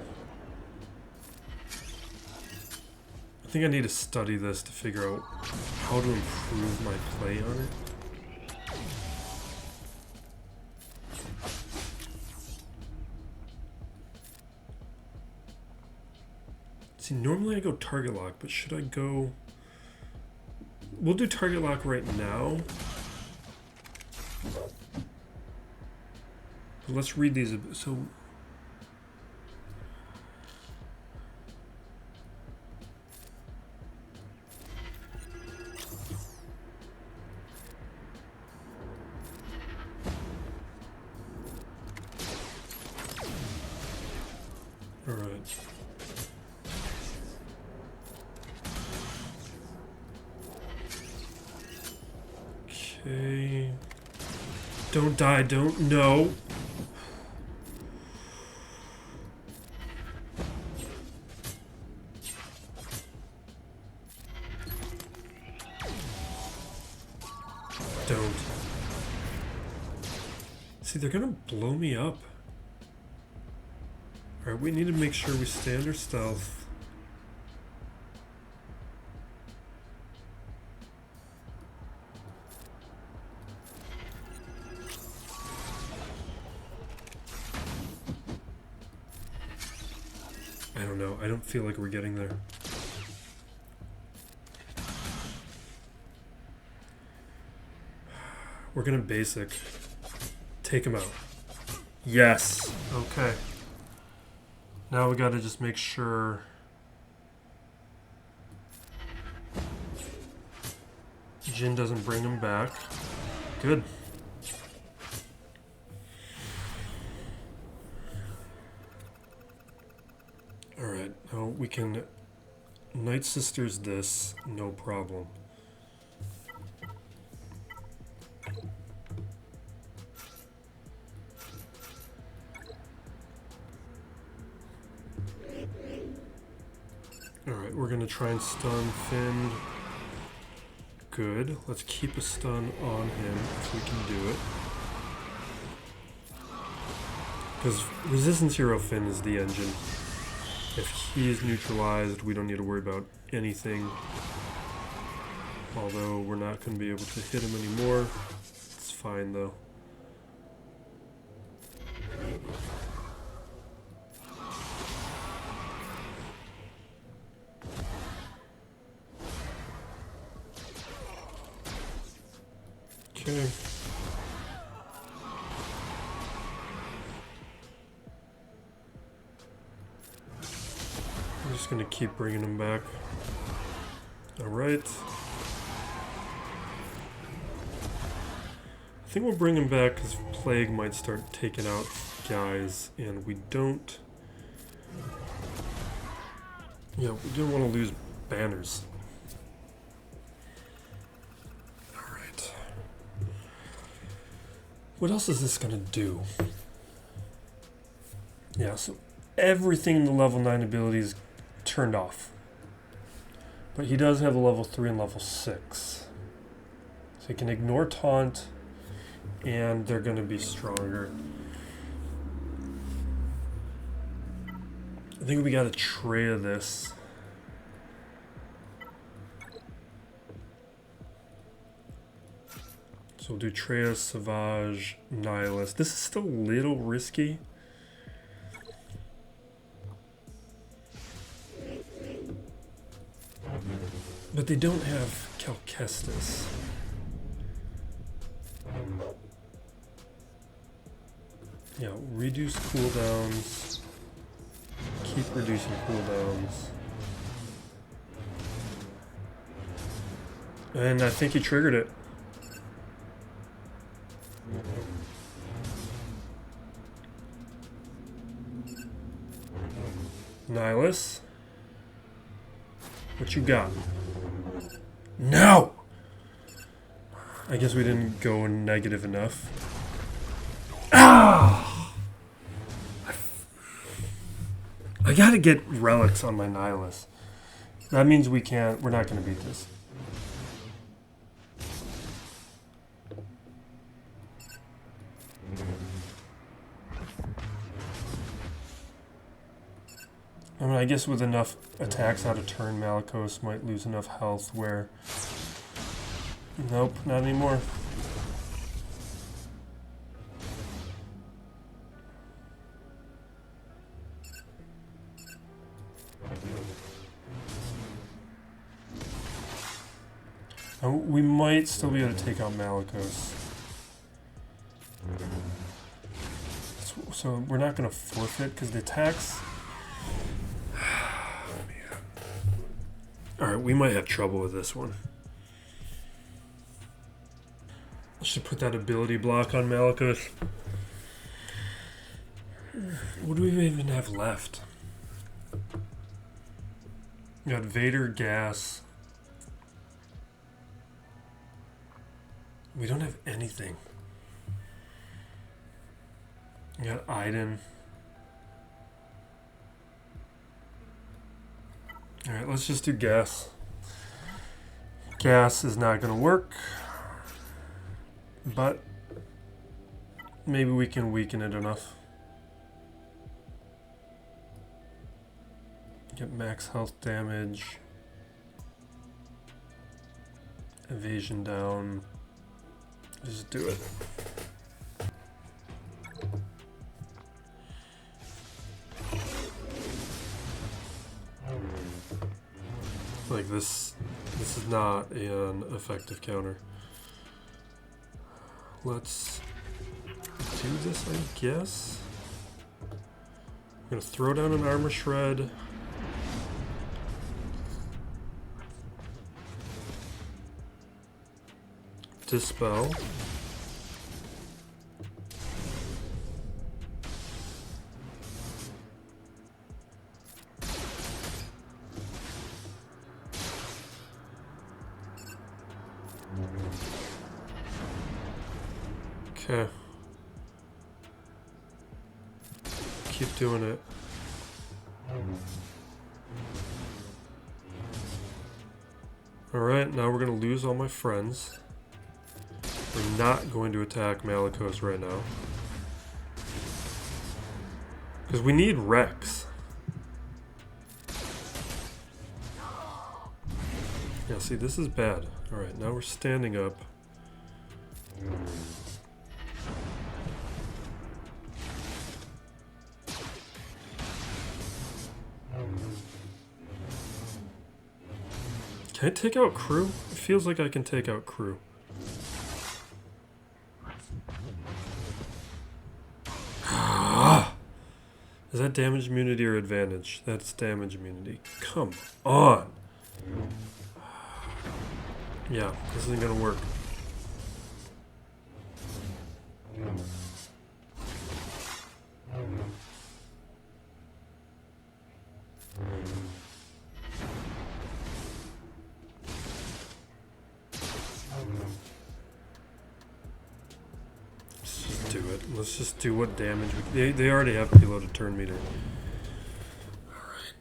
I think I need to study this to figure out how to improve my play on it. See, normally I go target lock, but should I go... We'll do target lock right now. But let's read these. So, all right. Okay. Don't die, don't. No. Don't. See, they're gonna blow me up. Alright, we need to make sure we stay under stealth. I don't know. I don't feel like we're getting there. We're gonna basic. Take him out. Yes. Okay. Now we gotta just make sure... Jin doesn't bring him back. Good. Alright, now we can Night Sisters this, no problem. Alright, we're gonna try and stun Finn. Good. Let's keep a stun on him if we can do it. Because Resistance Hero Finn is the engine. If he is neutralized, we don't need to worry about anything. Although we're not going to be able to hit him anymore. It's fine though. Okay. I'm just gonna keep bringing him back. Alright. I think we'll bring him back because Plague might start taking out guys, and we don't... Yeah, we didn't want to lose banners. Alright. What else is this gonna do? Yeah, so everything in the level 9 abilities turned off. But he does have a level 3 and level 6. So he can ignore taunt, and they're going to be stronger. I think we got to Traya this. So we'll do Traya, Savage, Nihilist. This is still a little risky. But they don't have Calcestus. Yeah, reduce cooldowns. Keep reducing cooldowns. And I think he triggered it. Nihilus? What you got? No! I guess we didn't go negative enough. Ah! I gotta get relics on my Nihilus. That means we're not gonna beat this. I mean, I guess with enough attacks out of turn, Malicos might lose enough health where... Nope, not anymore. We might still be able to take out Malicos. So we're not going to forfeit because the attacks... Alright, we might have trouble with this one. I should put that ability block on Malicos. What do we even have left? We got Vader, Gas. We don't have anything. We got Iden. Alright, let's just do Gas. Gas is not going to work. But maybe we can weaken it enough. Get max health damage. Evasion down. Just do it. Like this is not an effective counter. Let's do this, I guess. I'm gonna throw down an armor shred. Dispel. Okay. Keep doing it. Alright, now we're going to lose all my friends. We're not going to attack Malicos right now. Because we need Rex. Yeah, see, this is bad. Alright, now we're standing up. Can I take out crew? It feels like I can take out crew. Is that damage immunity or advantage? That's damage immunity. Come on! Yeah, this isn't gonna work. Let's just do what damage they already have preloaded turn meter. Alright.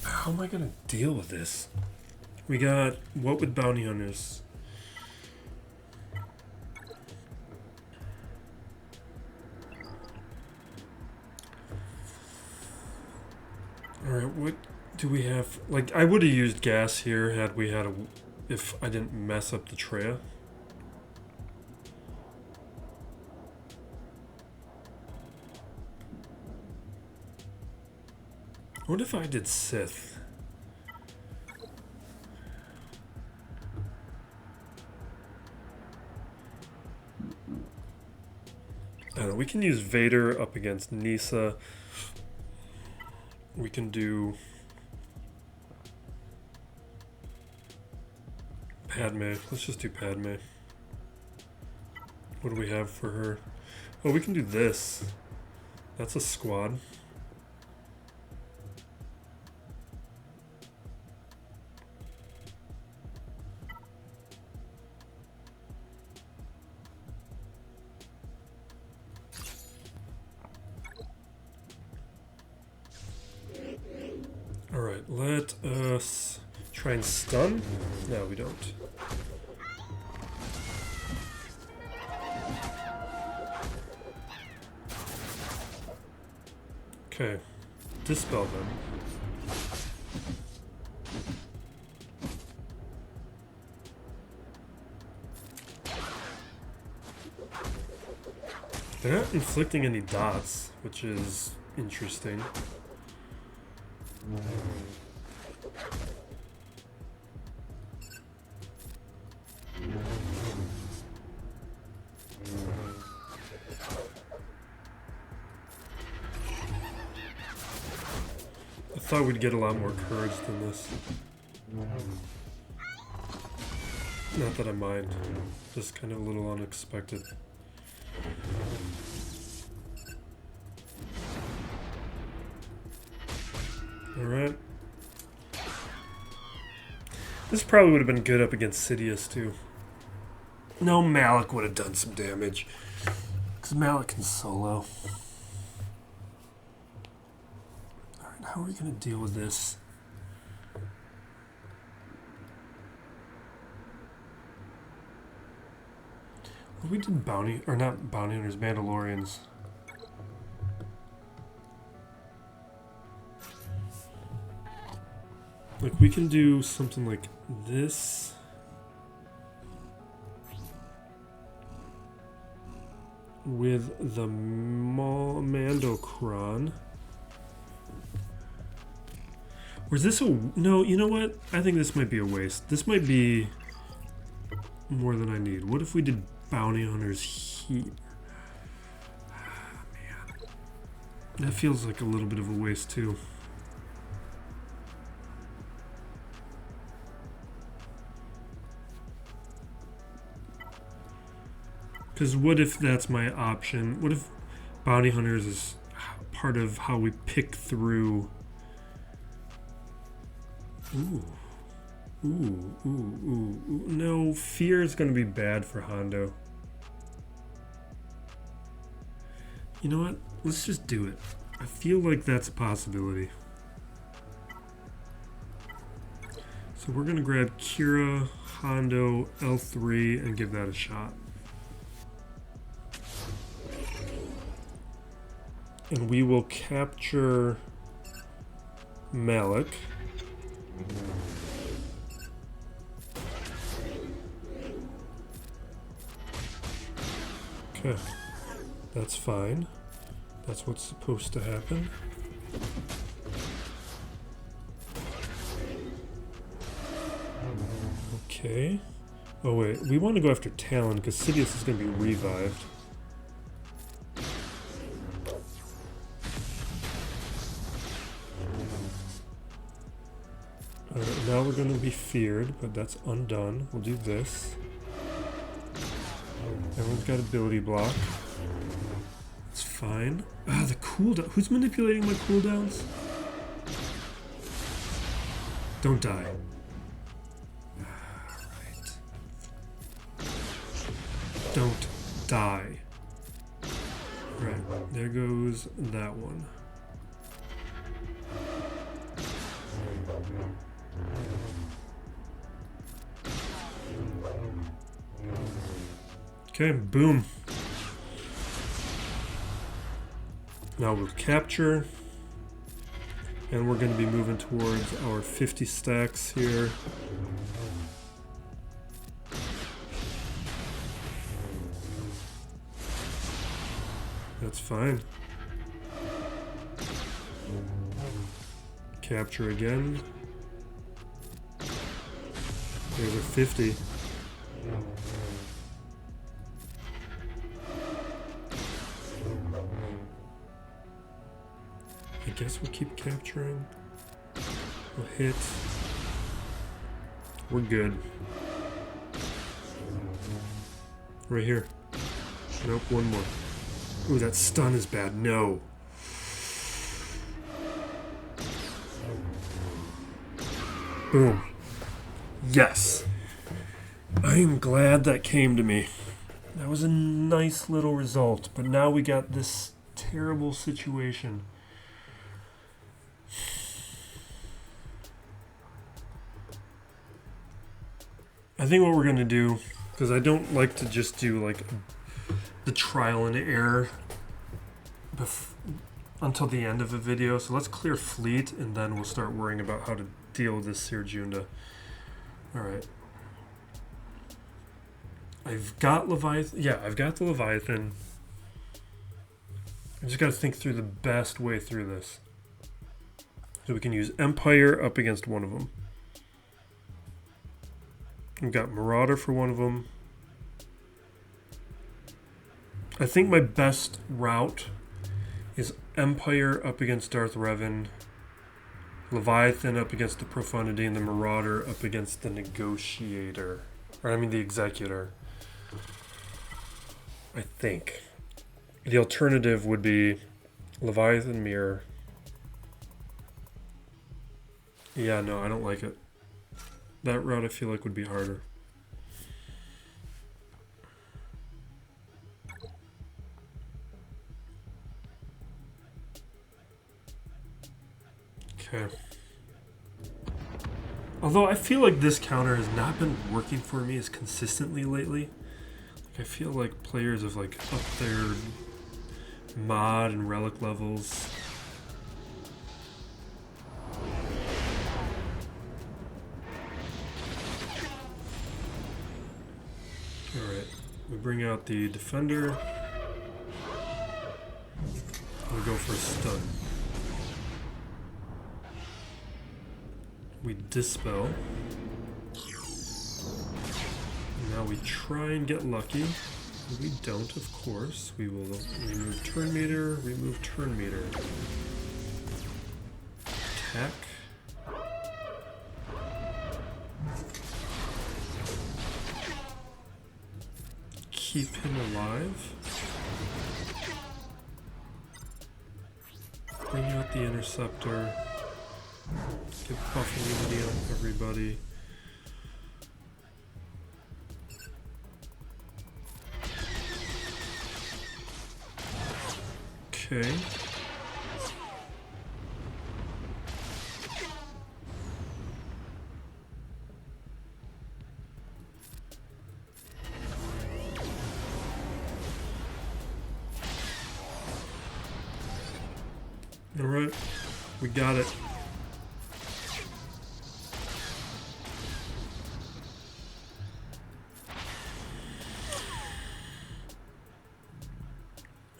How am I gonna deal with this? We got what with bounty hunters? Alright, what do we have? Like, I would have used gas here had we had if I didn't mess up the Traya. What if I did Sith? We can use Vader up against Nisa. We can do Padme. Let's just do Padme. What do we have for her? Oh, we can do this. That's a squad. Alright, let us try and stun. No, we don't. Okay, dispel them. They're not inflicting any dots, which is interesting. I thought we'd get a lot more courage than this. Not that I mind, just kind of a little unexpected. Alright. This probably would have been good up against Sidious too. No, Malik would have done some damage. Because Malik can solo. Alright, how are we going to deal with this? Well, we did bounty, or not bounty hunters, Mandalorians. Like, we can do something like this. With the Mando CRON. Or is this a... No, you know what? I think this might be a waste. This might be more than I need. What if we did bounty hunters here? Man. That feels like a little bit of a waste too. Because what if that's my option? What if bounty hunters is part of how we pick through? Ooh. Ooh, ooh, ooh, ooh. No, fear is going to be bad for Hondo. You know what? Let's just do it. I feel like that's a possibility. So we're going to grab Kira, Hondo, L3, and give that a shot. And we will capture Malik. Okay, that's fine. That's what's supposed to happen. Okay. Oh wait, we want to go after Talon because Sidious is going to be revived. Alright, now we're going to be feared, but that's undone. We'll do this. Everyone's got ability block. It's fine. Ah, the cooldown. Who's manipulating my cooldowns? Don't die. Alright. Don't die. Right, there goes that one. Okay, boom. Now we'll capture. And we're going to be moving towards our 50 stacks here. That's fine. Capture again. There's a 50. guess we'll keep capturing. We'll hit. We're good. Right here. Nope, one more. Ooh, that stun is bad. No. Boom. Yes. I am glad that came to me. That was a nice little result, but now we got this terrible situation. I think what we're going to do, because I don't like to just do like the trial and error until the end of the video, so let's clear fleet and then we'll start worrying about how to deal with this Cere Junda. Alright. I've got Leviathan. Yeah, I've got the Leviathan. I just got to think through the best way through this. So we can use Empire up against one of them. We've got Marauder for one of them. I think my best route is Empire up against Darth Revan, Leviathan up against the Profundity, and the Marauder up against the Negotiator. Or I mean the Executor. I think. The alternative would be Leviathan Mirror. Yeah, no, I don't like it. That route I feel like would be harder. Okay. Although I feel like this counter has not been working for me as consistently lately. Like I feel like players have like upped their mod and relic levels. Alright, we bring out the Defender. We'll go for a stun. We Dispel. Now we try and get lucky. We don't, of course. We will remove turn meter, remove turn meter. Attack. Keep him alive. Bring out the Interceptor. Give buff immunity on everybody. Okay. All right, we got it.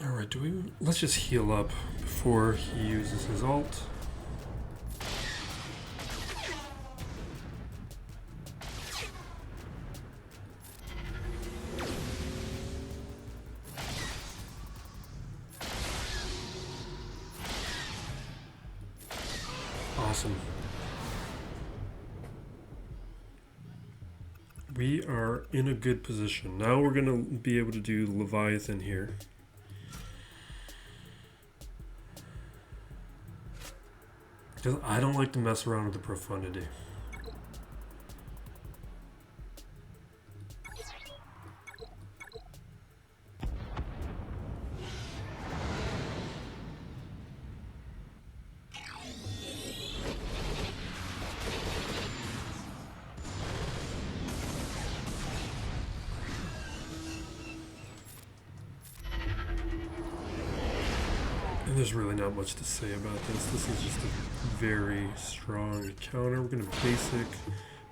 Alright, let's just heal up before he uses his ult. Awesome. We are in a good position. Now we're going to be able to do Leviathan here. Because I don't like to mess around with the Profundity. There's really not much to say about this. This is just a very strong counter. We're going to basic,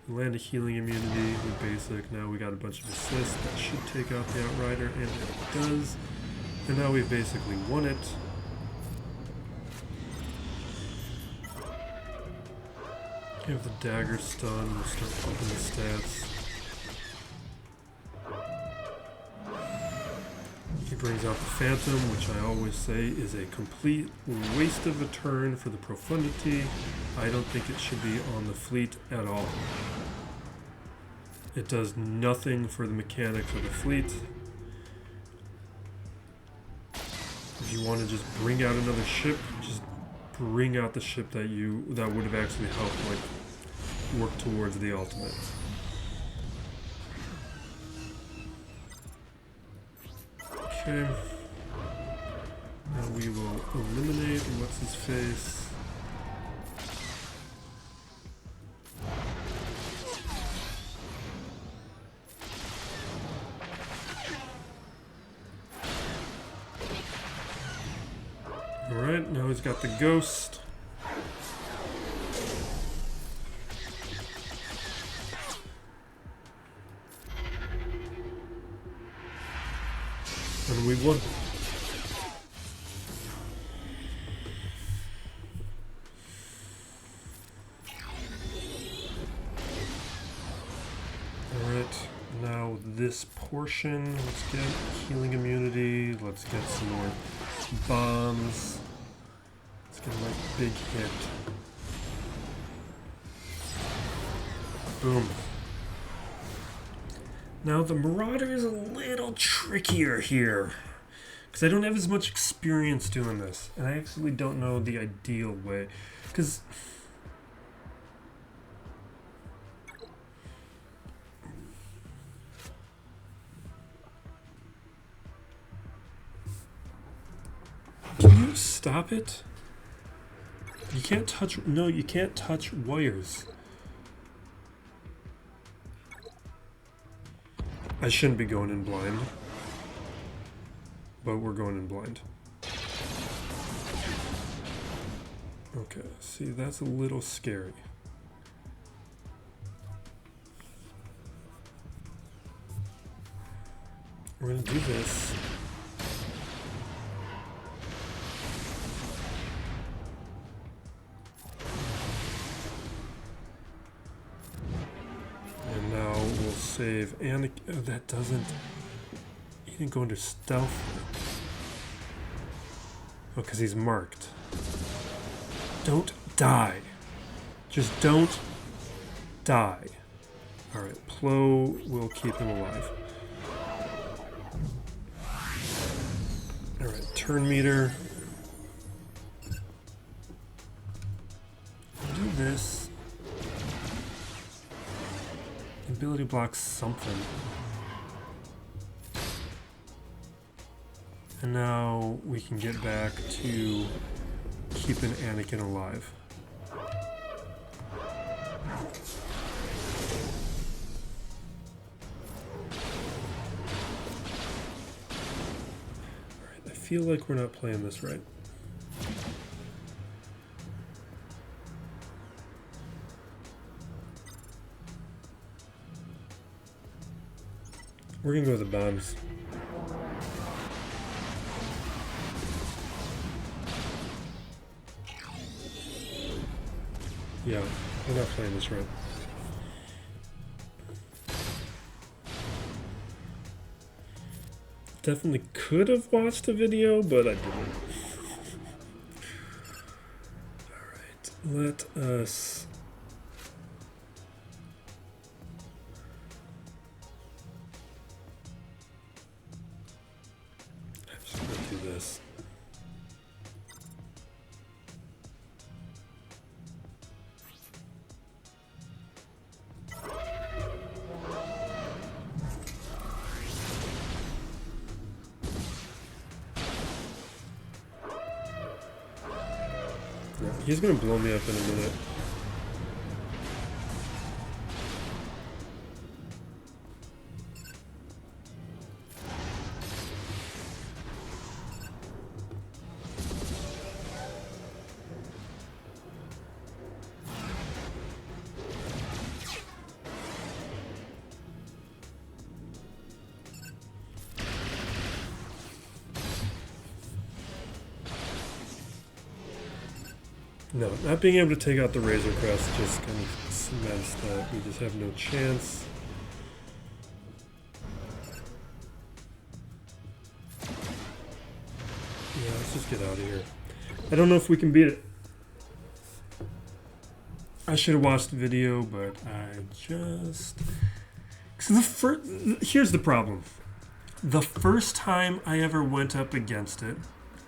land a healing immunity with basic. Now we got a bunch of assists that should take out the Outrider, and it does. And now we've basically won it. We have the dagger stun. We'll start pumping the stats. Keep Brings out the Phantom, which I always say is a complete waste of a turn for the Profundity. I don't think it should be on the fleet at all. It does nothing for the mechanics of the fleet. If you want to just bring out another ship, just bring out the ship that would have actually helped like work towards the ultimate. Okay. Now we will eliminate what's his face. Alright, now he's got the ghost. And we won. Alright, now this portion, let's get healing immunity, let's get some more bombs. Let's get a nice big hit. Boom. Now the Marauder is a little trickier here because I don't have as much experience doing this, and I actually don't know the ideal way. Because can you stop it? You can't touch. No, you can't touch wires. I shouldn't be going in blind, but we're going in blind. Okay, see, that's a little scary. We're gonna do this. Save and that doesn't. He didn't go under stealth. Oh, because he's marked. Don't die. Just don't die. Alright, Plo will keep him alive. Alright, turn meter. Do this. Ability blocks something. And now we can get back to keeping Anakin alive. Alright, I feel like we're not playing this right. We're gonna go with the bombs. Yeah, we're not playing this right. Definitely could have watched a video, but I didn't. Alright, let us... this. Yeah, he's gonna blow me up in a minute. No, not being able to take out the Razor Crest just kind of cements that we just have no chance. Yeah, let's just get out of here. I don't know if we can beat it. I should have watched the video, but I just... So here's the problem. The first time I ever went up against it,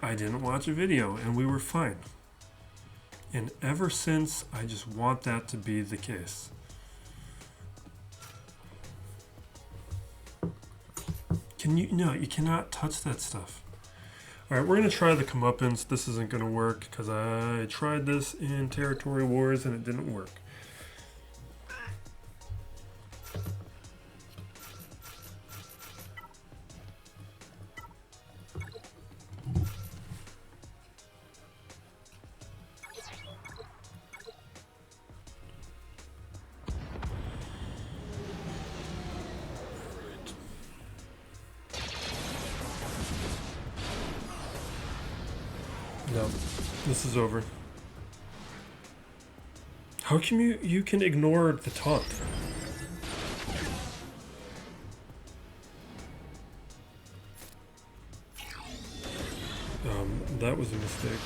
I didn't watch a video, and we were fine. And ever since, I just want that to be the case. No, you cannot touch that stuff. Alright, we're going to try the Comeuppance. This isn't going to work, because I tried this in Territory Wars, and it didn't work. No, this is over. How can you can ignore the taunt? That was a mistake.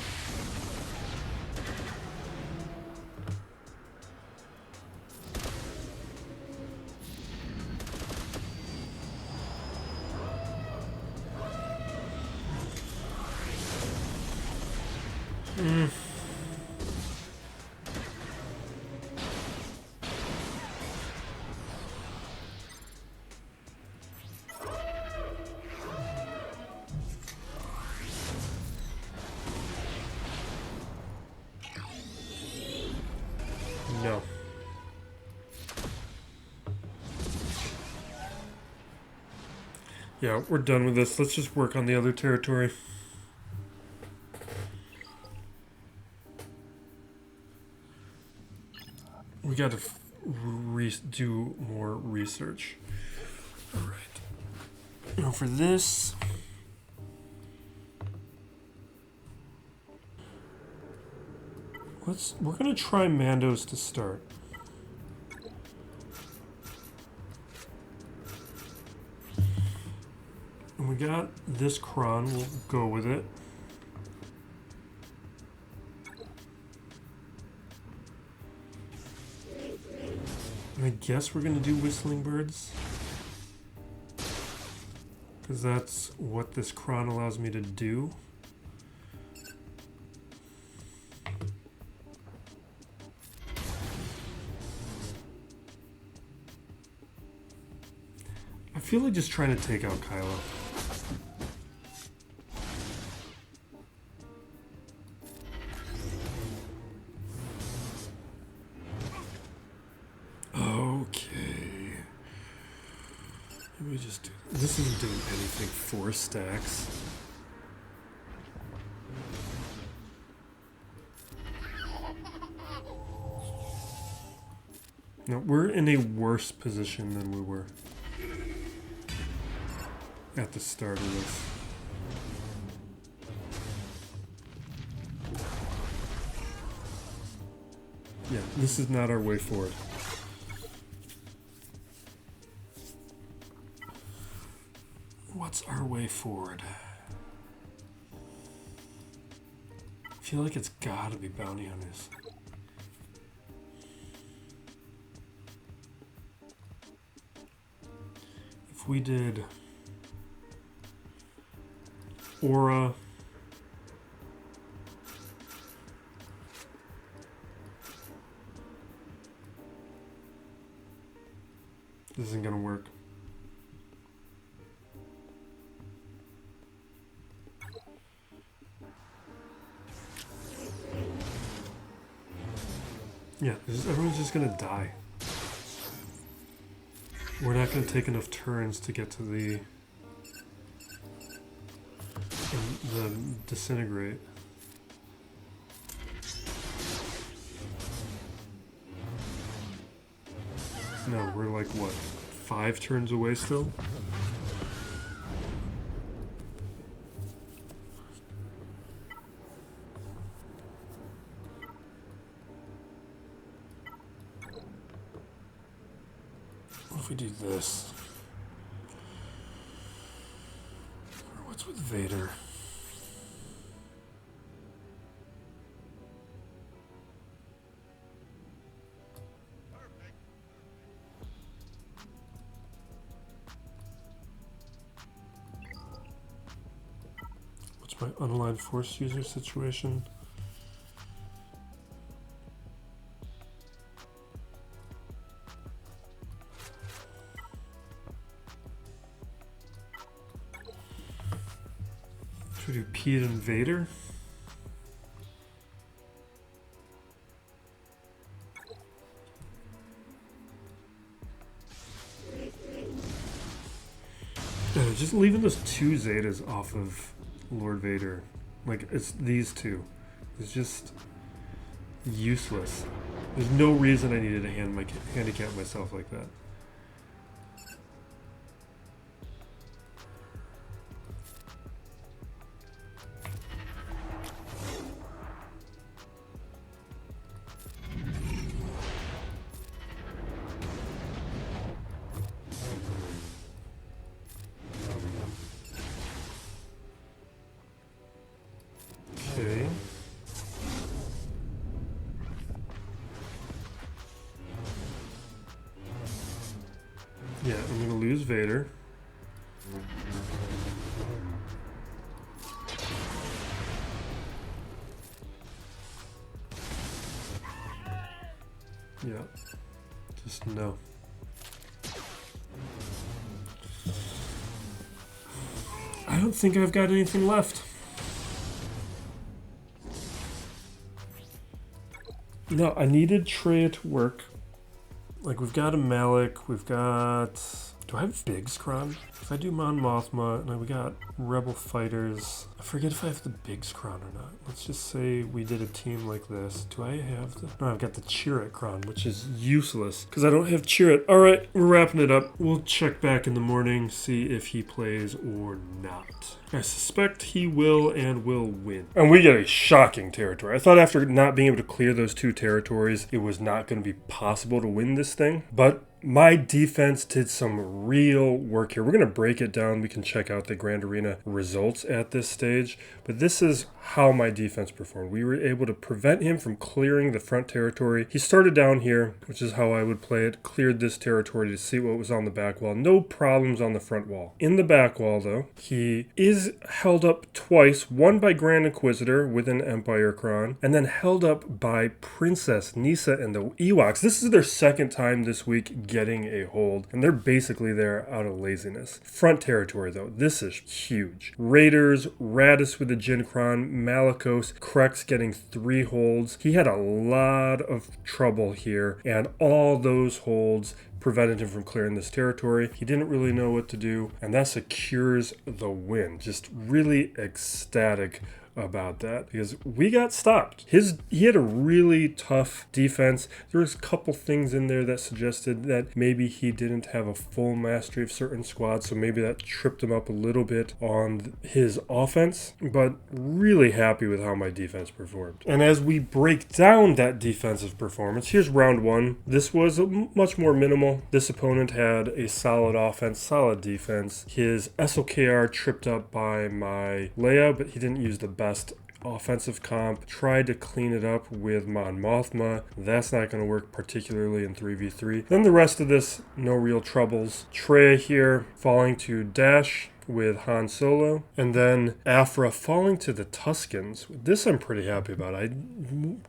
No. Yeah, we're done with this. Let's just work on the other territory. We got to do more research. All right. Now for this, we're gonna try Mandos to start. And we got this CRON. We'll go with it. I guess we're going to do Whistling Birds, because that's what this CRON allows me to do. I feel like just trying to take out Kylo. This isn't doing anything. 4 stacks. No, we're in a worse position than we were at the start of this. Yeah, this is not our way forward. What's our way forward? I feel like it's gotta be bounty hunters. If we did Aura, this isn't gonna work. Yeah, everyone's just gonna die. We're not gonna take enough turns to get to the disintegrate. No, we're like what, 5 turns away still? We do this. Or what's with Vader? My unaligned force user situation. Should we do Pete and Vader? Just leaving those 2 Zetas off of Lord Vader. Like, it's these 2. It's just useless. There's no reason I needed to handicap myself like that. Okay. Yeah, I'm gonna lose Vader. Yeah, just no. I don't think I've got anything left. No, I needed Traya to work. Like, we've got a Malik, we've got... Do I have Biggs Cron? If I do Mon Mothma, and we got Rebel Fighters... I forget if I have the Biggs Cron or not. Let's just say we did a team like this. Do I have the... No, I've got the Cere Cron, which is useless, because I don't have Cere. Alright, we're wrapping it up. We'll check back in the morning, see if he plays or not. I suspect he will and will win. And we get a shocking territory. I thought after not being able to clear those 2 territories, it was not going to be possible to win this thing. But my defense did some real work here. We're going to break it down. We can check out the Grand Arena results at this stage. But this is how my defense performed. We were able to prevent him from clearing the front territory. He started down here, which is how I would play it. Cleared this territory to see what was on the back wall. No problems on the front wall. In the back wall, though, he is held up twice. One by Grand Inquisitor with an Empire Cron, and then held up by Princess Nisa and the Ewoks. This is their second time this week getting a hold, and they're basically there out of laziness. Front territory, though, this is huge. Raiders, Raddus with the Jin Cron, Malicos, CREX getting 3 holds. He had a lot of trouble here, and all those holds prevented him from clearing this territory. He didn't really know what to do, and that secures the win. Just really ecstatic about that because we got stopped. He had a really tough defense. There was a couple things in there that suggested that maybe he didn't have a full mastery of certain squads, so maybe that tripped him up a little bit on his offense, but really happy with how my defense performed. And as we break down that defensive performance, here's round 1. This was much more minimal. This opponent had a solid offense, solid defense. His SOKR tripped up by my Leia, but he didn't use the best offensive comp. Tried to clean it up with Mon Mothma. That's not going to work, particularly in 3v3. Then the rest of this, no real troubles. Traya here falling to Dash with Han Solo, and then Aphra falling to the Tuskens. This I'm pretty happy about. I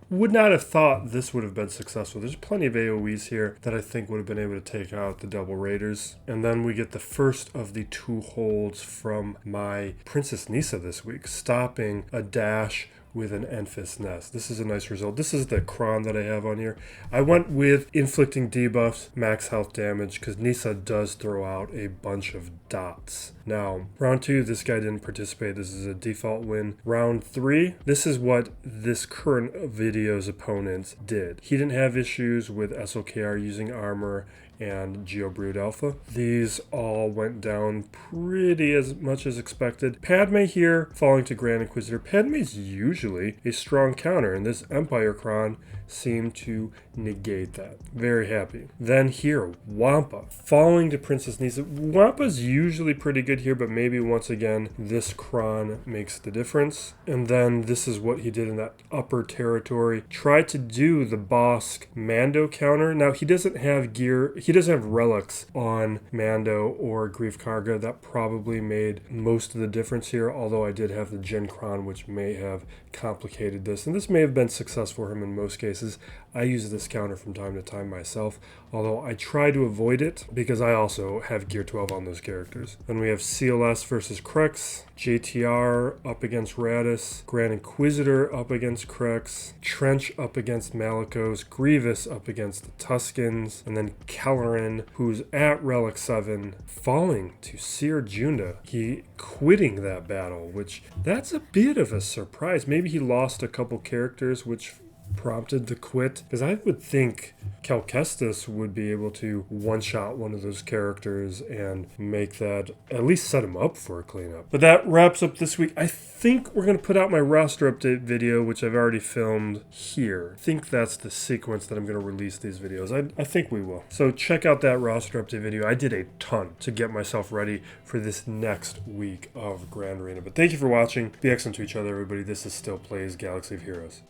would not have thought this would have been successful. There's plenty of AoEs here that I think would have been able to take out the double raiders. And then we get the first of the 2 holds from my Princess Nisa this week, stopping a Dash with an Enfys Nest. This is a nice result. This is the Cron that I have on here. I went with inflicting debuffs, max health damage, because Nisa does throw out a bunch of dots. Now, round 2, this guy didn't participate. This is a default win. Round 3, this is what this current video's opponents did. He didn't have issues with SOKR using armor and Geobrood Alpha. These all went down pretty as much as expected. Padme here falling to Grand Inquisitor. Padme's usually a strong counter, and this Empire Cron seemed to negate that. Very happy. Then here, WAMPA falling to Princess Nisa. WAMPA's usually pretty good here, but maybe once again, this Cron makes the difference. And then this is what he did in that upper territory. Tried to do the Bosk Mando counter. Now, he doesn't have gear. He he doesn't have relics on Mando or Grief Karga. That probably made most of the difference here, although I did have the G11 CRON, which may have complicated this, and this may have been successful for him in most cases. I use this counter from time to time myself, although I try to avoid it because I also have Gear 12 on those characters. Then we have CLS versus CREX, JTR up against Raddus, Grand Inquisitor up against CREX, Trench up against Malicos, Grievous up against the Tuskens, and then Kelleran, who's at Relic 7, falling to Cere Junda. He quitting that battle, which that's a bit of a surprise. Maybe he lost a couple characters, which prompted the quit, because I would think Cal Kestis would be able to one-shot one of those characters and make that, at least set him up for a cleanup. But that wraps up this week. I think we're going to put out my roster update video, which I've already filmed here. I think that's the sequence that I'm going to release these videos. I think we will. So check out that roster update video. I did a ton to get myself ready for this next week of Grand Arena. But thank you for watching. Be excellent to each other, everybody. This is Still Plays Galaxy of Heroes.